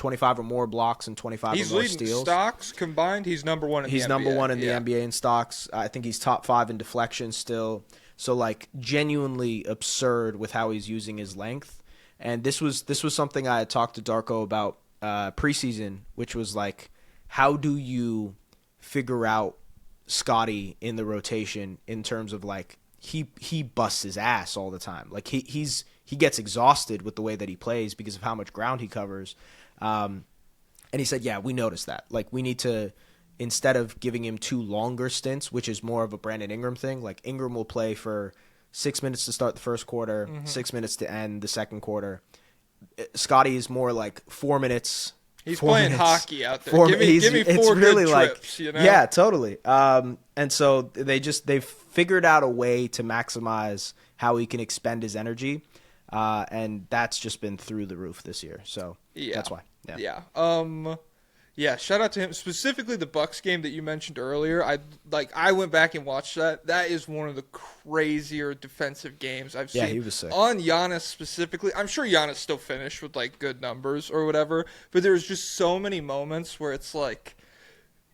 or more blocks and 25 he's or more leading steals. Stocks combined. He's number one in the NBA. He's number one in the NBA in stocks. I think he's top 5 in deflections still. So, like, genuinely absurd with how he's using his length. And this was something I had talked to Darko about preseason, which was like, how do you figure out Scotty in the rotation in terms of like he busts his ass all the time. Like he gets exhausted with the way that he plays because of how much ground he covers. And he said, yeah, we noticed that. Like we need to, instead of giving him 2 longer stints, which is more of a Brandon Ingram thing, like Ingram will play for 6 minutes to start the first quarter, 6 minutes to end the second quarter. Scotty is more like 4 minutes. He's playing hockey out there. Give me 4 good trips, you know? Yeah, totally. And so they've figured out a way to maximize how he can expend his energy, and that's just been through the roof this year. So that's why. Yeah. Yeah, shout out to him. Specifically the Bucks game that you mentioned earlier. I went back and watched that. That is one of the crazier defensive games I've seen. Yeah, he was sick. On Giannis specifically. I'm sure Giannis still finished with like good numbers or whatever, but there was just so many moments where it's like,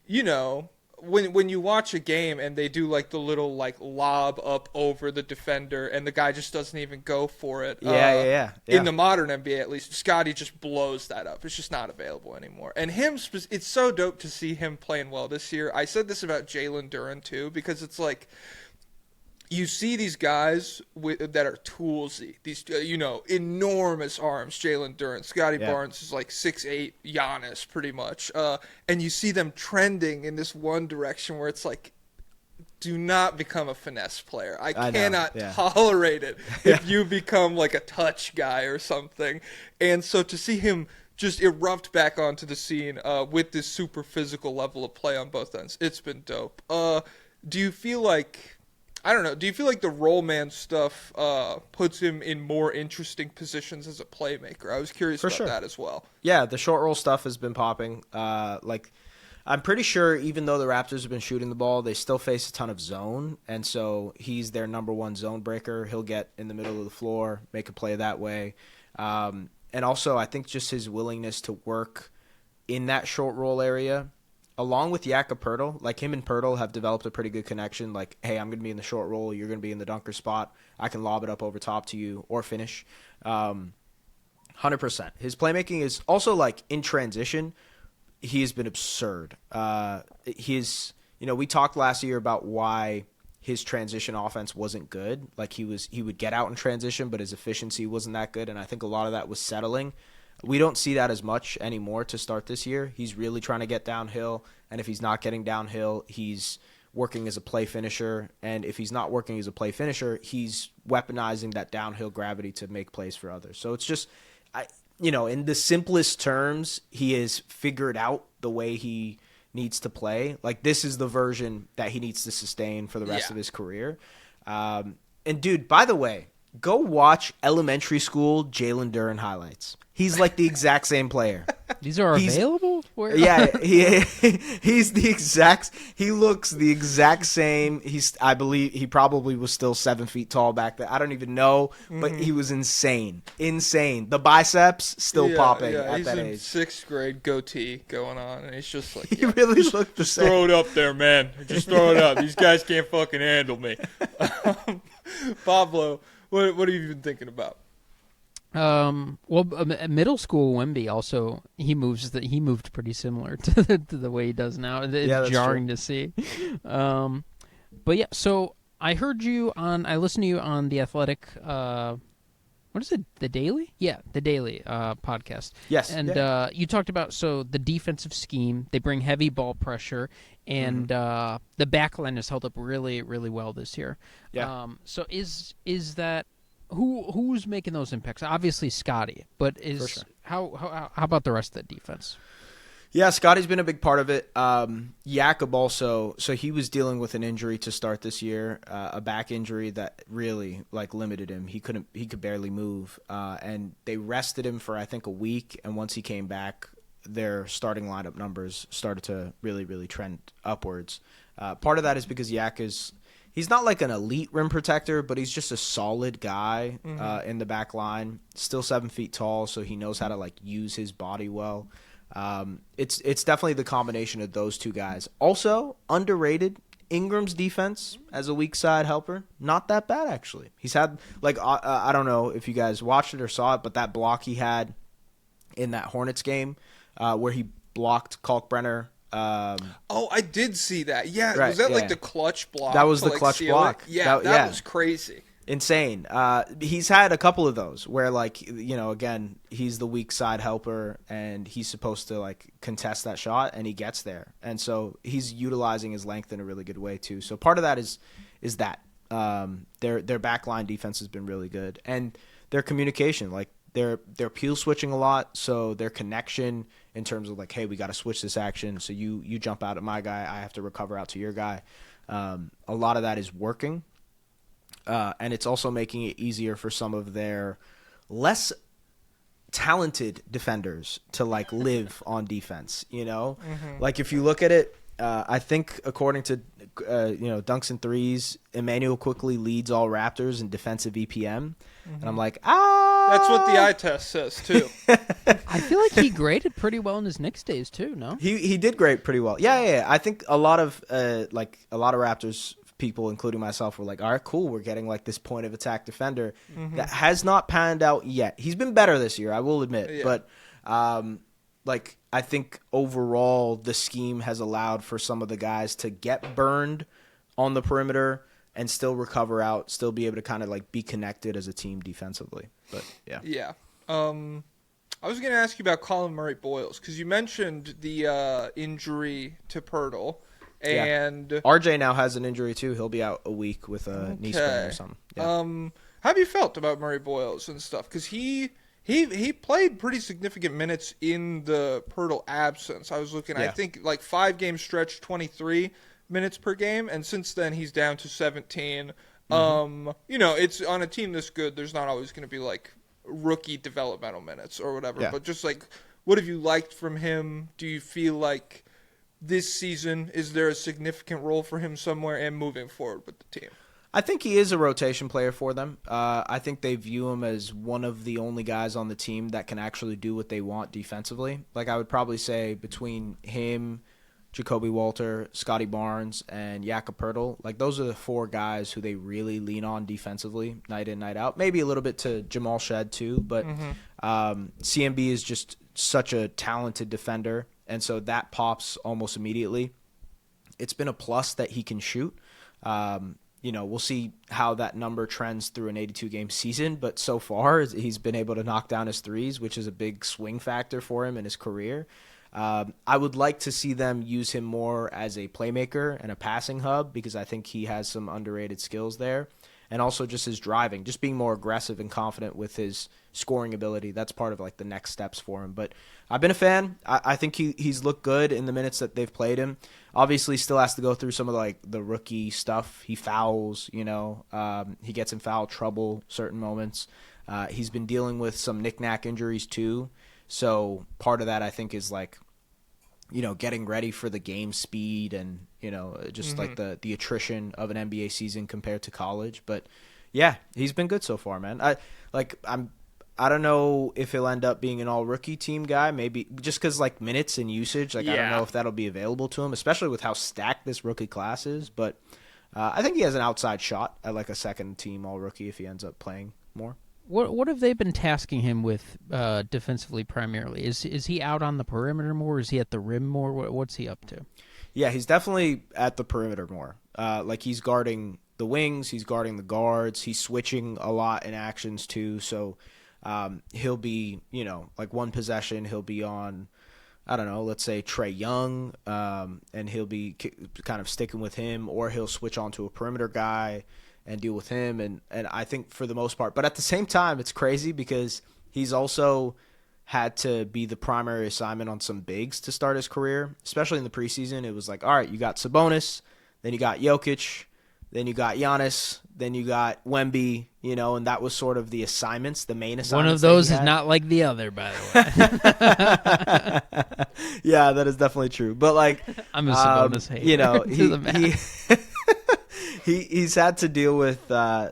you know, when you watch a game and they do like the little like lob up over the defender and the guy just doesn't even go for it. Yeah. In the modern NBA, at least, Scotty just blows that up. It's just not available anymore. And it's so dope to see him playing well this year. I said this about Jalen Duren too, because it's like, you see these guys that are toolsy, these enormous arms. Jalen Duren, Scotty Barnes is like 6'8", Giannis pretty much, and you see them trending in this one direction where it's like, do not become a finesse player. I cannot tolerate it if you become like a touch guy or something. And so to see him just erupt back onto the scene with this super physical level of play on both ends, it's been dope. Do you feel like? I don't know. Do you feel like the roll man stuff puts him in more interesting positions as a playmaker? I was curious about that as well. Yeah, the short roll stuff has been popping. I'm pretty sure even though the Raptors have been shooting the ball, they still face a ton of zone. And so he's their number one zone breaker. He'll get in the middle of the floor, make a play that way. And also I think just his willingness to work in that short roll area, along with Jakob Poeltl, like him and Poeltl have developed a pretty good connection. Like, hey, I'm going to be in the short roll. You're going to be in the dunker spot. I can lob it up over top to you or finish. 100%. His playmaking is also like in transition. He has been absurd. We talked last year about why his transition offense wasn't good. Like he would get out in transition, but his efficiency wasn't that good. And I think a lot of that was settling. We don't see that as much anymore to start this year. He's really trying to get downhill, and if he's not getting downhill, he's working as a play finisher, and if he's not working as a play finisher, he's weaponizing that downhill gravity to make plays for others. So it's just, in the simplest terms, he has figured out the way he needs to play. Like, this is the version that he needs to sustain for the rest of his career. And, dude, by the way, go watch elementary school Jalen Duren highlights. He's like the exact same player. These are available? Where? Yeah, he's the exact. He looks the exact same. I believe he probably was still 7 feet tall back then. I don't even know, but he was insane. The biceps still popping at that age. He's in 6th grade, goatee going on, and he's just like, he really looked the same. Throw it up there, man. Just throw it up. These guys can't fucking handle me. Pablo, what have you been thinking about? Middle school Wemby also he moved pretty similar to the way he does now. It's jarring to see. But yeah, so I listened to you on the Athletic. What is it? The Daily? Yeah, the Daily podcast. Yes, and you talked about the defensive scheme. They bring heavy ball pressure, and the backline has held up really, really well this year. Yeah. So is that? Who's making those impacts? Obviously Scotty, but how about the rest of the defense? Yeah, Scotty's been a big part of it. Jakob also, so he was dealing with an injury to start this year, a back injury that really limited him. He could barely move, and they rested him for I think a week. And once he came back, their starting lineup numbers started to really, really trend upwards. Part of that is because he's not like an elite rim protector, but he's just a solid guy in the back line. Still 7 feet tall, so he knows how to like use his body well. It's definitely the combination of those two guys. Also underrated. Ingram's defense as a weak side helper, not that bad actually. He's had like I don't know if you guys watched it or saw it, but that block he had in that Hornets game where he blocked Kalkbrenner. I did see that. Yeah, right, was that like the clutch block? That was the clutch block. Yeah, that was crazy. Insane. He's had a couple of those where, like, you know, again, he's the weak side helper and he's supposed to like contest that shot and he gets there, and so he's utilizing his length in a really good way too. So part of that is that their backline defense has been really good, and their communication, like they're peel switching a lot, so their connection in terms of like, hey, we got to switch this action, so you jump out at my guy, I have to recover out to your guy. A lot of that is working. And it's also making it easier for some of their less talented defenders to like live on defense, you know? Like if you look at it, I think according to dunks and threes, Emmanuel quickly leads all Raptors in defensive EPM. And I'm like, that's what the eye test says too. I feel like he graded pretty well in his Knicks days too, no? He did grade pretty well. Yeah. I think a lot of Raptors people, including myself, were like, all right, cool, we're getting like this point of attack defender that has not panned out yet. He's been better this year, I will admit, but like I think overall the scheme has allowed for some of the guys to get burned on the perimeter and still recover out, still be able to kind of like be connected as a team defensively. But yeah. I was going to ask you about Colin Murray-Boyles because you mentioned the injury to Pirtle. And RJ now has an injury too. He'll be out a week with a knee sprain or something. Yeah. How have you felt about Murray-Boyles and stuff? Because he played pretty significant minutes in the Pirtle absence. I was looking, I think like 5-game stretch, 23 minutes per game, and since then he's down to 17. You know, it's on a team this good. There's not always going to be like rookie developmental minutes or whatever. But just like, what have you liked from him? Do you feel like this season, is there a significant role for him somewhere and moving forward with the team? I think he is a rotation player for them. I think they view him as one of the only guys on the team that can actually do what they want defensively. Like I would probably say between him, Jacoby Walter, Scotty Barnes, and Jakob Poeltl, like those are the 4 guys who they really lean on defensively, night in, night out. Maybe a little bit to Jamal Shed too, but CMB is just such a talented defender. And so that pops almost immediately. It's been a plus that he can shoot. We'll see how that number trends through an 82-game season. But so far, he's been able to knock down his threes, which is a big swing factor for him in his career. I would like to see them use him more as a playmaker and a passing hub because I think he has some underrated skills there. And also just his driving, just being more aggressive and confident with his scoring ability. That's part of like the next steps for him. But I've been a fan. I think he's looked good in the minutes that they've played him. Obviously, still has to go through some of like the rookie stuff. He fouls, he gets in foul trouble certain moments. He's been dealing with some knick-knack injuries too. So part of that I think is like, getting ready for the game speed and, just like the attrition of an NBA season compared to college. But yeah, he's been good so far, man. I don't know if he'll end up being an all-rookie team guy, maybe just because, like, minutes and usage. Like, I don't know if that'll be available to him, especially with how stacked this rookie class is. But I think he has an outside shot at, like, a second-team all-rookie if he ends up playing more. What have they been tasking him with defensively primarily? Is he out on the perimeter more? Is he at the rim more? What's he up to? Yeah, he's definitely at the perimeter more. Like, he's guarding the wings. He's guarding the guards. He's switching a lot in actions, too. So he'll be, like one possession, he'll be on, I don't know, let's say Trae Young, and he'll be kind of sticking with him, or he'll switch on to a perimeter guy and deal with him. And I think for the most part, but at the same time, it's crazy because he's also had to be the primary assignment on some bigs to start his career, especially in the preseason. It was like, all right, you got Sabonis, then you got Jokic, then you got Giannis, then you got Wemby, and that was sort of the assignments, the main assignments. One of those is not like the other, by the way. Yeah, that is definitely true. But like, I'm a Sabonis hater. he's had to deal with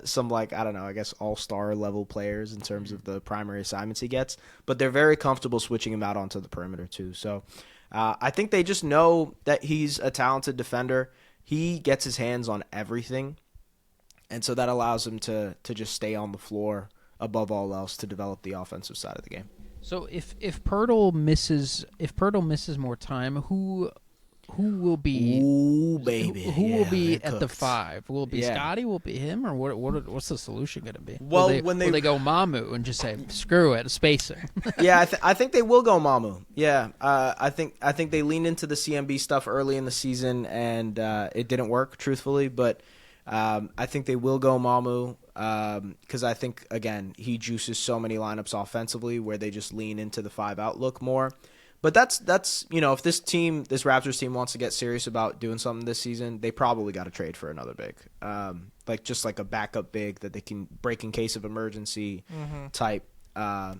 some, like, I don't know, I guess all-star level players in terms of the primary assignments he gets, but they're very comfortable switching him out onto the perimeter too. So I think they just know that he's a talented defender. He gets his hands on everything, and so that allows him to just stay on the floor above all else to develop the offensive side of the game. So if Pirtle misses more time, who will be? Ooh, baby. Who will be they're at the cooked. 5? Will it be Scotty? Will it be him? Or what's the solution going to be? Well, will they go Mamu and just say screw it, spacing? Yeah, I think they will go Mamu. Yeah, I think they leaned into the CMB stuff early in the season, and it didn't work, truthfully. But I think they will go Mamu because I think, again, he juices so many lineups offensively where they just lean into the 5 outlook more. But that's if this Raptors team wants to get serious about doing something this season, they probably got to trade for another big, like a backup big that they can break in case of emergency type. I've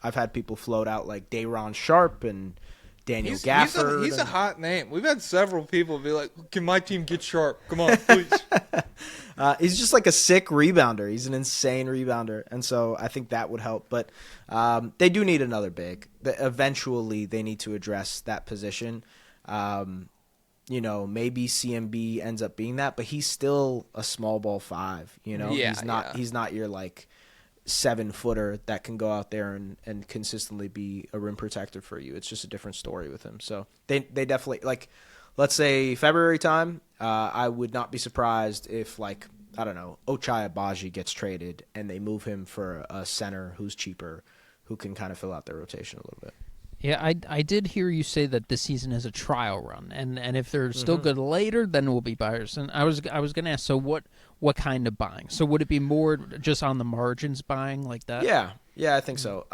had people float out like Day'Ron Sharp and Daniel Gafford. He's a hot name. We've had several people be like, "Can my team get Sharp? Come on, please." He's just like a sick rebounder. He's an insane rebounder, and so I think that would help. But they do need another big. Eventually, they need to address that position. Maybe CMB ends up being that, but he's still a small ball 5. He's not your like 7-footer that can go out there and consistently be a rim protector for you. It's just a different story with him. So they definitely, like, let's say February time, I would not be surprised if, like, I don't know, Ochai Agbaji gets traded and they move him for a center who's cheaper, who can kind of fill out their rotation a little bit. Yeah, I did hear you say that this season is a trial run, and if they're still good later, then we'll be buyers. And I was going to ask, so what kind of buying? So would it be more just on the margins buying like that? Yeah, I think so.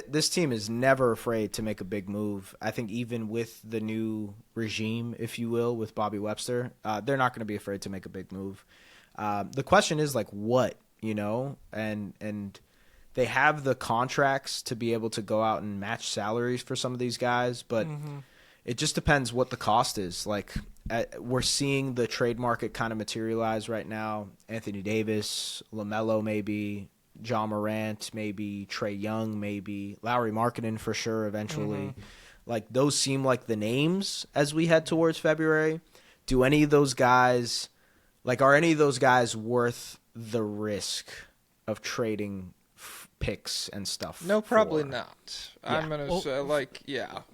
This team is never afraid to make a big move. I think even with the new regime, if you will, with Bobby Webster, they're not going to be afraid to make a big move. The question is, like, what, and they have the contracts to be able to go out and match salaries for some of these guys, but it just depends what the cost is. Like, we're seeing the trade market kind of materialize right now. Anthony Davis, LaMelo maybe, John Morant maybe, Trae Young maybe, Lauri Markkanen for sure eventually. Like, those seem like the names as we head towards February. Are any of those guys worth the risk of trading picks and stuff? No, probably not. Yeah. I'm going to say,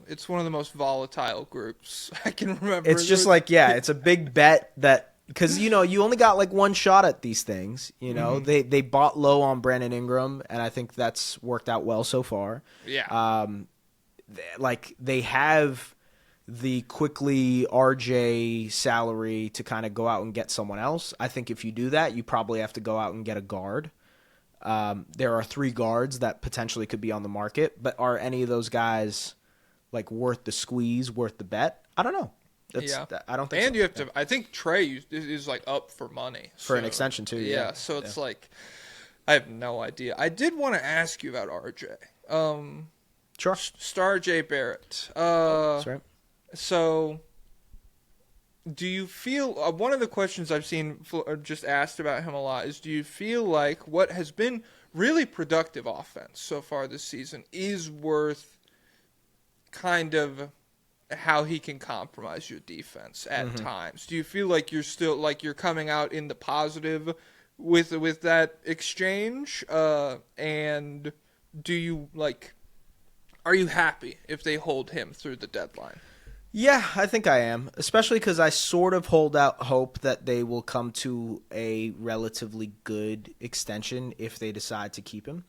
it's one of the most volatile groups I can remember. It's just it's a big bet that, because, you only got like one shot at these things. They bought low on Brandon Ingram, and I think that's worked out well so far. Yeah. They have the quickly RJ salary to kind of go out and get someone else. I think if you do that, you probably have to go out and get a guard. There are 3 guards that potentially could be on the market, but are any of those guys like worth the squeeze, worth the bet? I don't know. I don't think. And you have to. I think Trae is like up for money for an extension too. Yeah. So it's like, I have no idea. I did want to ask you about RJ. Sure. Star J Barrett. That's right. So, do you feel one of the questions I've seen just asked about him a lot is, do you feel like what has been really productive offense so far this season is worth kind of how he can compromise your defense at times? Do you feel like you're still you're coming out in the positive with that exchange? And do you are you happy if they hold him through the deadline? Yeah, I think I am, especially because I sort of hold out hope that they will come to a relatively good extension if they decide to keep him.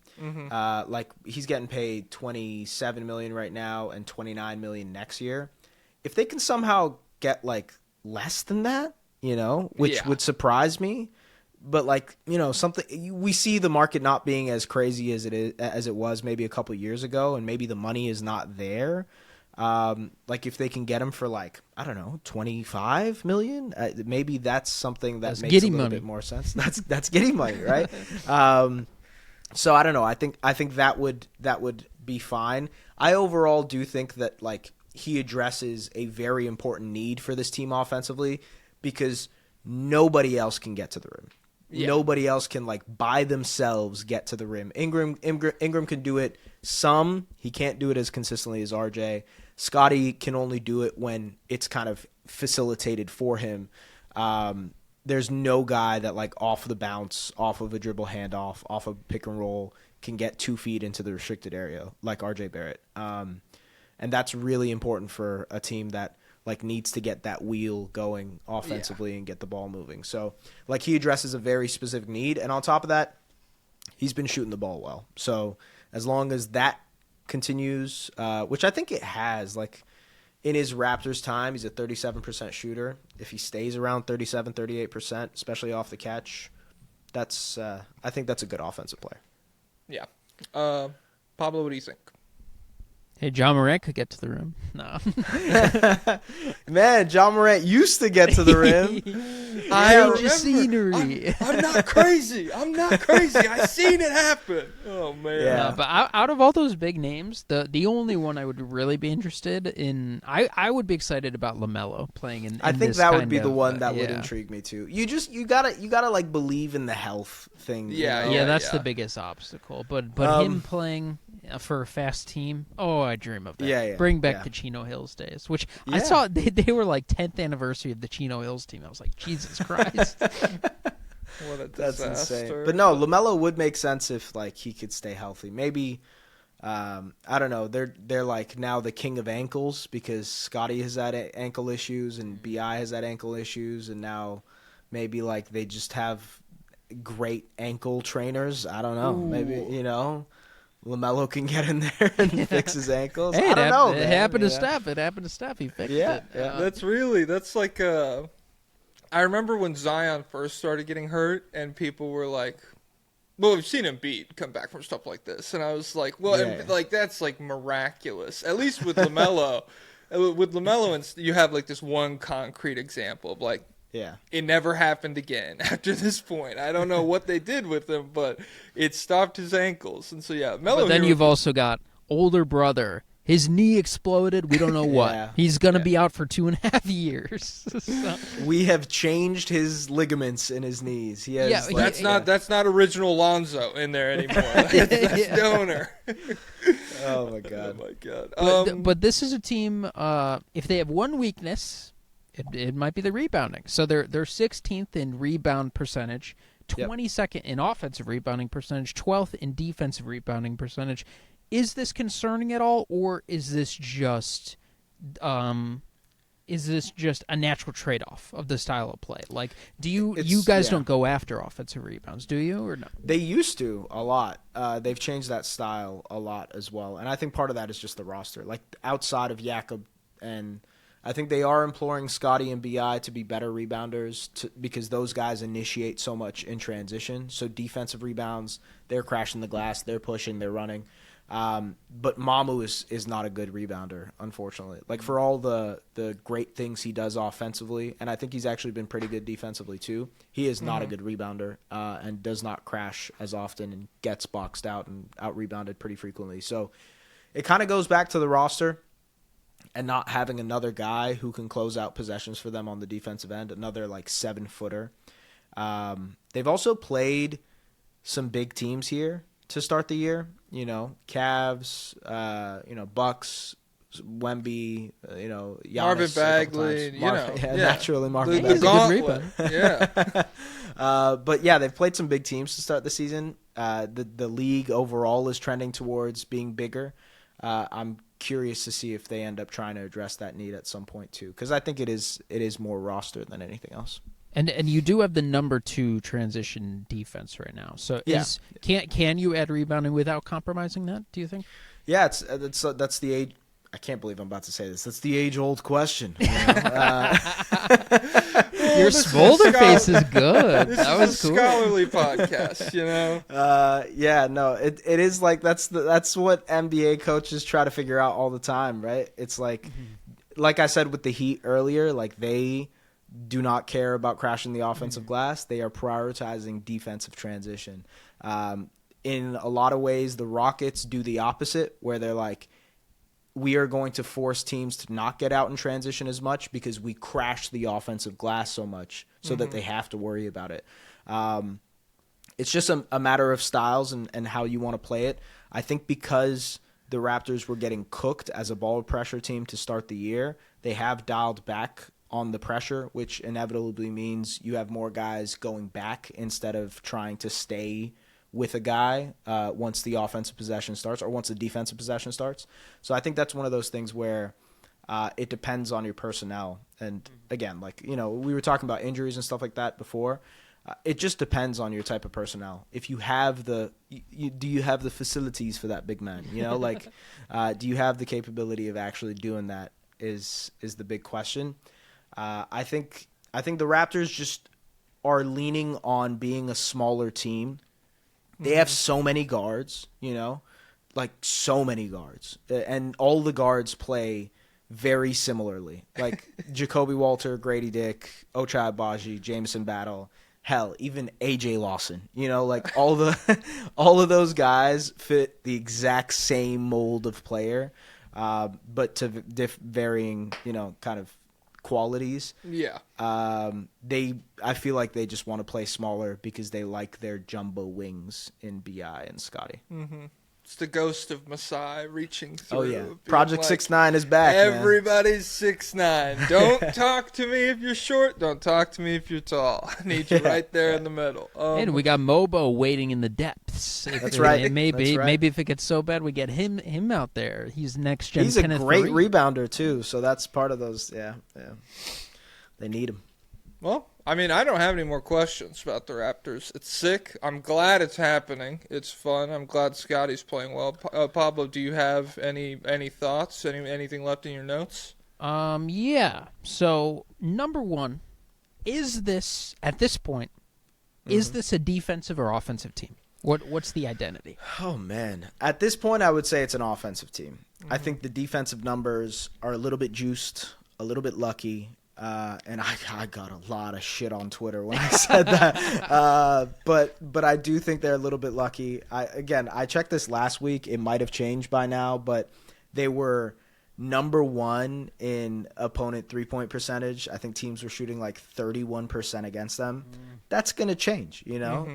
He's getting paid $27 million right now and $29 million next year. If they can somehow get less than that, which would surprise me, but something, we see the market not being as crazy as it was maybe a couple of years ago, and maybe the money is not there. If they can get him for I don't know, $25 million, maybe that's something that makes a little bit more sense. That's getting money, right? So I don't know. I think that would be fine. I overall do think that he addresses a very important need for this team offensively, because nobody else can get to the rim. Yeah. Nobody else can, like, by themselves get to the rim. Ingram can do it some. He can't do it as consistently as RJ. Scotty can only do it when it's kind of facilitated for him. There's no guy that, like, off the bounce, off of a dribble handoff, off of pick and roll, can get 2 feet into the restricted area like RJ Barrett. And that's really important for a team that, like, needs to get that wheel going offensively and get the ball moving. So, like, he addresses a very specific need. And on top of that, he's been shooting the ball well. So as long as that continues, which I think it has, like, in his Raptors time, he's a 37% shooter. If he stays around 37, 38%, especially off the catch, that's I think that's a good offensive player. Yeah. Pablo, what do you think? Hey, John Morant could get to the rim. No. Man, John Morant used to get to the rim. Change of scenery. I'm not crazy. I seen it happen. Oh, man. Yeah. No, but out of all those big names, the only one I would really be interested in, I would be excited about LaMelo playing in I think this that would kind be the of, one that would intrigue me too. You gotta like believe in the health thing. Yeah, you know? Yeah, that's the biggest obstacle. But him playing for a fast team, I dream of that. Yeah. Bring back Yeah. the Chino Hills days, which I saw they were like 10th anniversary of the Chino Hills team. I was like, Jesus Christ. What a That's disaster. insane. But no, LaMelo would make sense if, like, he could stay healthy. Maybe I don't know. They're like now the king of ankles because Scotty has had ankle issues and BI has had ankle issues, and now maybe like they just have great ankle trainers. I don't know. Ooh. Maybe LaMelo can get in there and fix his ankles. Hey, I don't know. It happened to Steph. It happened to Steph. He fixed it. Yeah. That's like I remember when Zion first started getting hurt and people were like, well, we've seen Embiid come back from stuff like this. And I was like, well, like that's like miraculous. At least with LaMelo. With LaMelo, and you have like this one concrete example of like, it never happened again after this point. I don't know what they did with him, but it stopped his ankles. And so, Melo. But then you've also got older brother. His knee exploded. We don't know what. Yeah. He's going to be out for 2.5 years. So. We have changed his ligaments in his knees. He has. That's not original Lonzo in there anymore. That's donor. Oh my god. Oh my god. But this is a team. If they have one weakness, it might be the rebounding. So they're 16th in rebound percentage, 22nd in offensive rebounding percentage, 12th in defensive rebounding percentage. Is this concerning at all, or is this just a natural trade-off of the style of play? Like, you guys don't go after offensive rebounds, do you, or no? They used to a lot. They've changed that style a lot as well, and I think part of that is just the roster. Like, outside of Jakob, and I think they are imploring Scotty and BI to be better rebounders because those guys initiate so much in transition. So defensive rebounds, they're crashing the glass, they're pushing, they're running. But Mamu is not a good rebounder, unfortunately. Like, for all the great things he does offensively, and I think he's actually been pretty good defensively too, he is not a good rebounder and does not crash as often and gets boxed out and out-rebounded pretty frequently. So it kind of goes back to the roster and not having another guy who can close out possessions for them on the defensive end, another, like, 7-footer. They've also played some big teams here to start the year, Cavs, Bucks, Wemby, Giannis Marvin Bagley, naturally Marvin the Bagley. gauntlet. But they've played some big teams to start the season. The league overall is trending towards being bigger. I'm curious to see if they end up trying to address that need at some point too, because I think it is more roster than anything else. And you do have the number 2 transition defense right now. So can you add rebounding without compromising that, do you think? Yeah, that's the age. I can't believe I'm about to say this. That's the age-old question. Your smolder face is good. That was cool. Scholarly podcast, It is like that's what NBA coaches try to figure out all the time, right? It's like I said with the Heat earlier, like they do not care about crashing the offensive glass. They are prioritizing defensive transition. In a lot of ways, the Rockets do the opposite, where they're like, we are going to force teams to not get out in transition as much because we crash the offensive glass so much so that they have to worry about it. It's just a matter of styles and how you want to play it. I think because the Raptors were getting cooked as a ball pressure team to start the year, they have dialed back on the pressure, which inevitably means you have more guys going back instead of trying to stay with a guy once the offensive possession starts or once the defensive possession starts. So I think that's one of those things where it depends on your personnel. And again, like, you know, we were talking about injuries and stuff like that before. It just depends on your type of personnel. If you have do you have the facilities for that big man? You know, like, do you have the capability of actually doing that is the big question. I think the Raptors just are leaning on being a smaller team. They have so many guards, you know, like so many guards. And all the guards play very similarly. Like Jacoby Walter, Grady Dick, Ochai Agbaji, Jameson Battle. Hell, even AJ Lawson, you know, like all of those guys fit the exact same mold of player, but to varying, you know, kind of qualities. Yeah. I feel like they just want to play smaller because they like their jumbo wings in BI and Scotty. Mm-hmm. It's the ghost of Masai reaching through. Oh, yeah. Project 6'9" is back, Everybody's 6'9". Don't talk to me if you're short. Don't talk to me if you're tall. I need you right there in the middle. And we got Mobo waiting in the depths. That's right. Maybe That's right. if it gets so bad, we get him out there. He's next gen. He's a great rebounder, too, so that's part of those. Yeah. They need him. Well, I mean, I don't have any more questions about the Raptors. It's sick. I'm glad it's happening. It's fun. I'm glad Scotty's playing well. Pablo, do you have any thoughts? Anything left in your notes? Yeah. So, number one, is this, at this point, is this a defensive or offensive team? What's the identity? Oh, man. At this point, I would say it's an offensive team. I think the defensive numbers are a little bit juiced, a little bit lucky. And I got a lot of shit on Twitter when I said that. But I do think they're a little bit lucky. I checked this last week. It might have changed by now, but they were number one in opponent three-point percentage. I think teams were shooting like 31% against them. That's going to change, you know?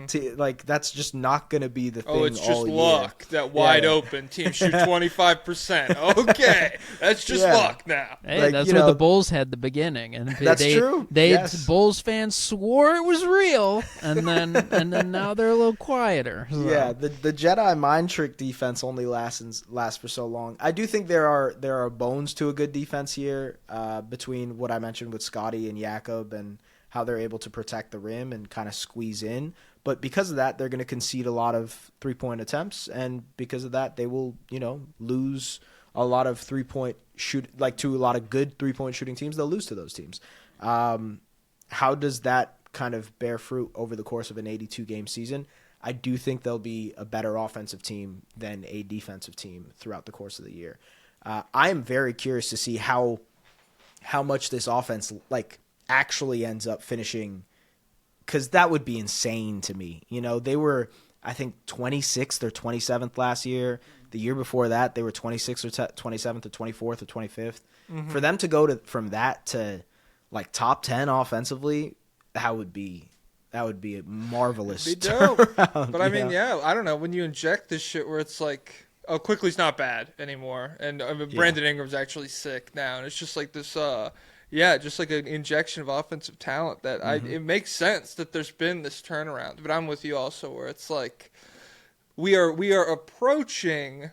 That's just not going to be the thing all year. Oh, it's just luck that wide open teams shoot 25%. Okay, that's just luck now. Hey, that's what the Bulls had the beginning. And that's true. Bulls fans swore it was real, and then now they're a little quieter. So. Yeah, the Jedi mind trick defense only lasts for so long. I do think there are bones to a good defense here between what I mentioned with Scotty and Jakob and how they're able to protect the rim and kind of squeeze in. But because of that, they're going to concede a lot of three-point attempts, and because of that, they will, you know, lose a lot of three-point shoot, like to a lot of good three-point shooting teams. They'll lose to those teams. How does that kind of bear fruit over the course of an 82-game season? I do think they'll be a better offensive team than a defensive team throughout the course of the year. I am very curious to see how much this offense actually ends up finishing, because that would be insane to me. You know, they were, I think, 26th or 27th last year. The year before that, they were 26th or 27th or 24th or 25th. For them to go from that to like top 10 offensively, that would be a marvelous It'd be dope. turnaround, But I mean, yeah, I don't know, when you inject this shit where it's like, oh, Quickly's not bad anymore, and Brandon Ingram's actually sick now, and it's just like this, just like an injection of offensive talent that it makes sense that there's been this turnaround. But I'm with you also, where it's like we are approaching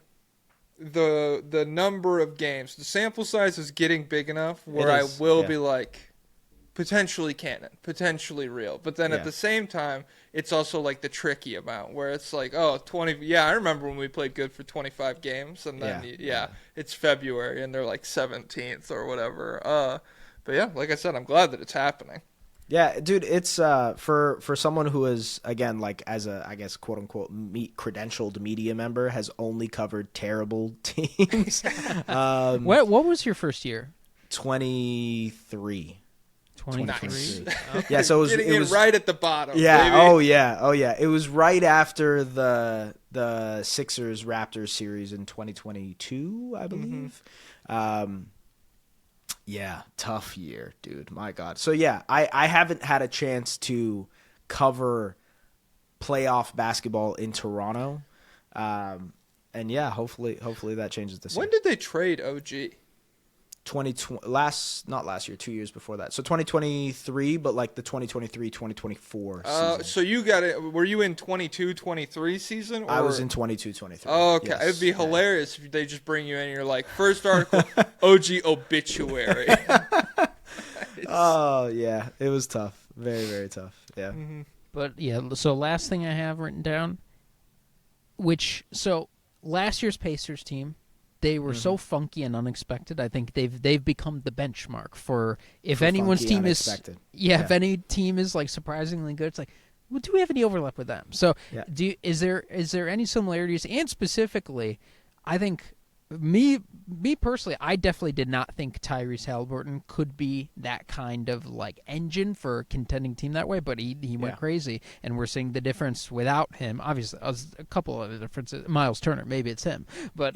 the number of games. The sample size is getting big enough where I will be like, potentially canon, potentially real. But then at the same time, it's also like the tricky amount where it's like, oh, 20. Yeah, I remember when we played good for 25 games, and then it's February and they're like 17th or whatever. But yeah, like I said, I'm glad that it's happening. Yeah, dude, it's for someone who is, again, like as a, I guess, quote unquote credentialed media member, has only covered terrible teams. What was your first year? 23. 23. Okay. Yeah, so it was right at the bottom. Yeah. Baby. Oh yeah. It was right after the Sixers Raptors series in 2022, I believe. Yeah, tough year, dude. My God. So yeah, I haven't had a chance to cover playoff basketball in Toronto, and yeah, hopefully that changes this year. When did they trade OG? 2020 not last year, 2 years before that. So 2023, but like the 2023-2024 season. So you got it. Were you in 22-23 season? Or? I was in 22-23. Oh, okay. Yes. It'd be hilarious if they just bring you in and you're like, first article, OG obituary. Oh, yeah. It was tough. Very, very tough. Yeah. Mm-hmm. But yeah, so last thing I have written down, so last year's Pacers team, they were so funky and unexpected. I think they've become the benchmark for if anyone's team is if any team is like surprisingly good, it's like, well, do we have any overlap with them? So is there any similarities? And specifically, I think me personally, I definitely did not think Tyrese Halliburton could be that kind of like engine for a contending team that way, but he went crazy, and we're seeing the difference without him. Obviously, a couple of the differences. Miles Turner, maybe it's him, but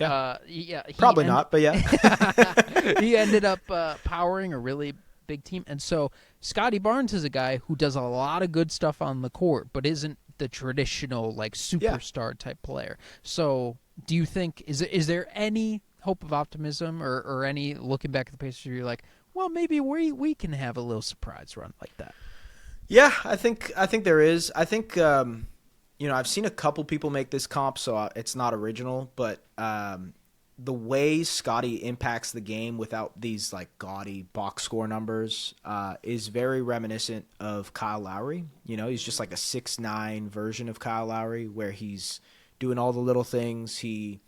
probably not. But yeah, he ended up powering a really big team, and so Scotty Barnes is a guy who does a lot of good stuff on the court, but isn't the traditional like superstar type player. So do you think is there any hope of optimism or any looking back at the Pacers you're like, well, maybe we can have a little surprise run like that? Yeah, I think there is. I think I've seen a couple people make this comp, so it's not original, but the way Scotty impacts the game without these like gaudy box score numbers is very reminiscent of Kyle Lowry. He's just like a 6'9" version of Kyle Lowry, where he's doing all the little things. He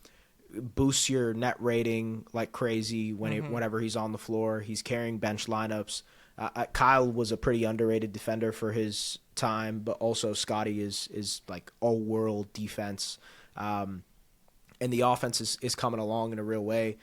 boosts your net rating like crazy whenever he's on the floor. He's carrying bench lineups. Kyle was a pretty underrated defender for his time, but also Scotty is like all-world defense. And the offense is coming along in a real way.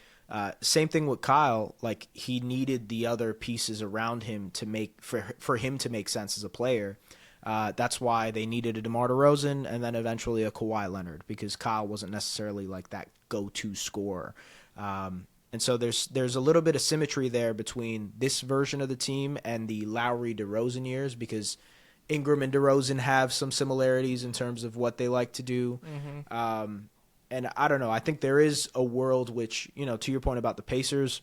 Same thing with Kyle. Like, he needed the other pieces around him to make for him to make sense as a player. That's why they needed a DeMar DeRozan and then eventually a Kawhi Leonard, because Kyle wasn't necessarily like that go-to scorer. And so there's a little bit of symmetry there between this version of the team and the Lowry DeRozan years, because Ingram and DeRozan have some similarities in terms of what they like to do. And I don't know. I think there is a world which, to your point about the Pacers,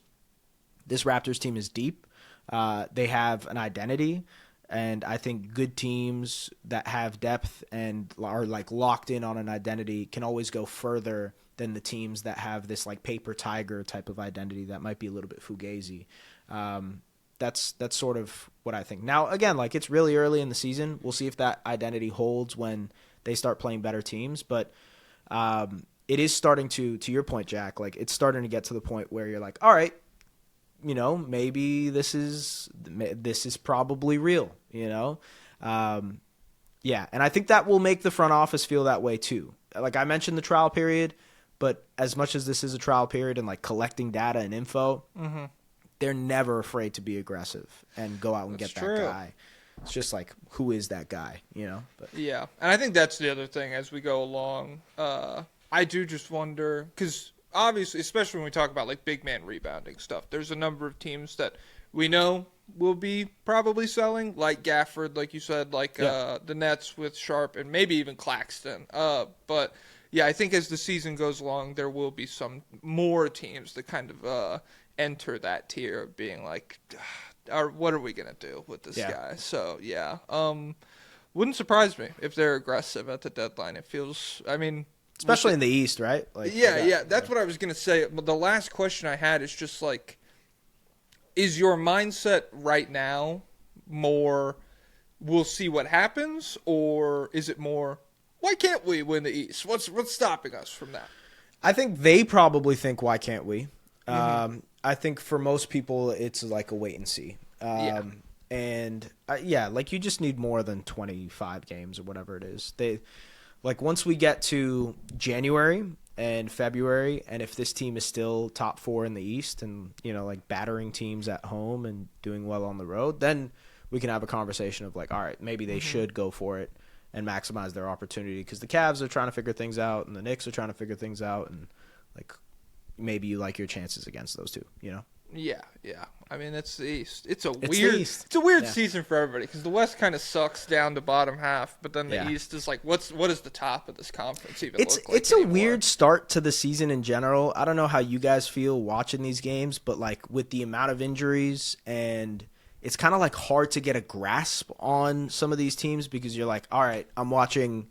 this Raptors team is deep. They have an identity. And I think good teams that have depth and are like locked in on an identity can always go further than the teams that have this like paper tiger type of identity that might be a little bit fugazi. That's sort of what I think. Now, again, like, it's really early in the season. We'll see if that identity holds when they start playing better teams. But it is starting to your point, Jack, like, it's starting to get to the point where you're like, all right, maybe this is probably real, Yeah, and I think that will make the front office feel that way too. Like I mentioned, the trial period, but as much as this is a trial period and like collecting data and info, they're never afraid to be aggressive and go out and get that guy. It's just like, who is that guy, But yeah, and I think that's the other thing as we go along. I do just wonder, because obviously, especially when we talk about like big man rebounding stuff, there's a number of teams that we know will be probably selling, like Gafford, like you said, like the Nets with Sharp and maybe even Claxton. But yeah, I think as the season goes along, there will be some more teams that kind of enter that tier of being like, what are we going to do with this guy? So yeah, wouldn't surprise me if they're aggressive at the deadline. It feels, especially in the East, right? Like, that's what I was going to say. But the last question I had is just like, is your mindset right now more, we'll see what happens, or is it more, why can't we win the East? What's stopping us from that? I think they probably think, why can't we? I think for most people, it's like a wait and see. And like, you just need more than 25 games or whatever it is. Like, once we get to January in February, and if this team is still top 4 in the East and, like battering teams at home and doing well on the road, then we can have a conversation of like, all right, maybe they should go for it and maximize their opportunity, because the Cavs are trying to figure things out and the Knicks are trying to figure things out, and like maybe you like your chances against those two, Yeah. I mean, it's the East. It's a weird season for everybody, because the West kind of sucks down to bottom half, but then the East is like, what is the top of this conference even look like? It's a weird start to the season in general. I don't know how you guys feel watching these games, but like with the amount of injuries, and it's kind of like hard to get a grasp on some of these teams, because you're like, all right, I'm watching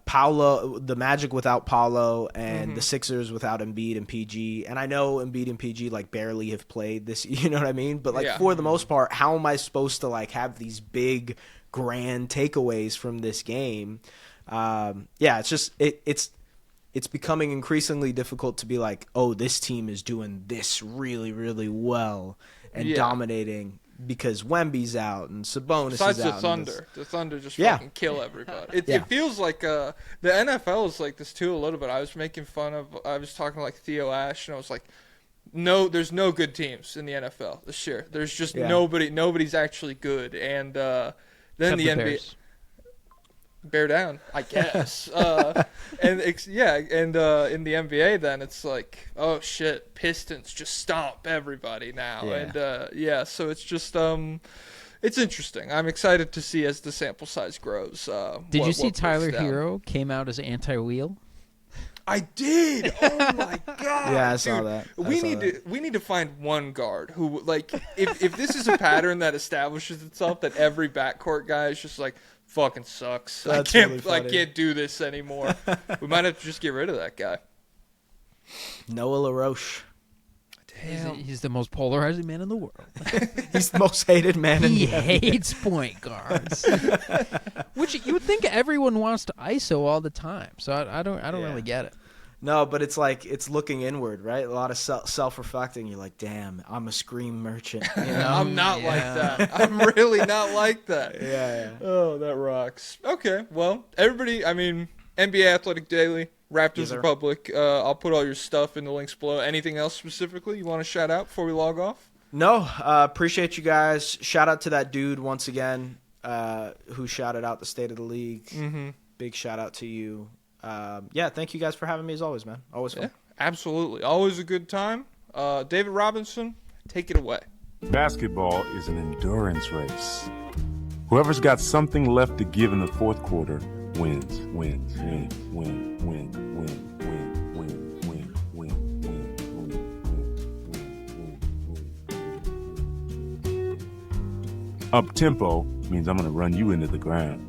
Paolo, the Magic without Paolo, and the Sixers without Embiid and PG. And I know Embiid and PG like barely have played this, you know what I mean? But like for the most part, how am I supposed to like have these big grand takeaways from this game? It's just it's becoming increasingly difficult to be like, oh, this team is doing this really, really well and dominating, because Wemby's out and Sabonis is out. Besides the Thunder just fucking kill everybody. It feels like the NFL is like this too a little bit. I was talking to like Theo Ash, and I was like, no, there's no good teams in the NFL this year. There's just nobody's actually good. And then except the NBA. Bears. Bear down, I guess. In the NBA, then it's like, oh shit, Pistons just stomp everybody now, and so it's just it's interesting. I'm excited to see as the sample size grows. Did you see Tyler Hero came out as anti-wheel? I did. Oh my god. Yeah, I saw that. We need to find one guard who, like, if this is a pattern that establishes itself, that every backcourt guy is just like, fucking sucks. I can't do this anymore. We might have to just get rid of that guy. Noah LaRoche. Damn. He's the most polarizing man in the world. He's the most hated man in the world. He hates point guards. Which you would think everyone wants to ISO all the time. So I don't really get it. No, but it's like, it's looking inward, right? A lot of self-reflecting. You're like, damn, I'm a scream merchant. You know? I'm not like that. I'm really not like that. Yeah. Oh, that rocks. Okay, well, everybody, I mean, NBA Athletic Daily, Raptors Republic. I'll put all your stuff in the links below. Anything else specifically you want to shout out before we log off? No, appreciate you guys. Shout out to that dude once again who shouted out the State of the League. Mm-hmm. Big shout out to you. Thank you guys for having me as always, man. Always fun. Yeah, absolutely. Always a good time. David Robinson, take it away. Basketball is an endurance race. Whoever's got something left to give in the fourth quarter wins. Up tempo means I'm going to run you into the ground.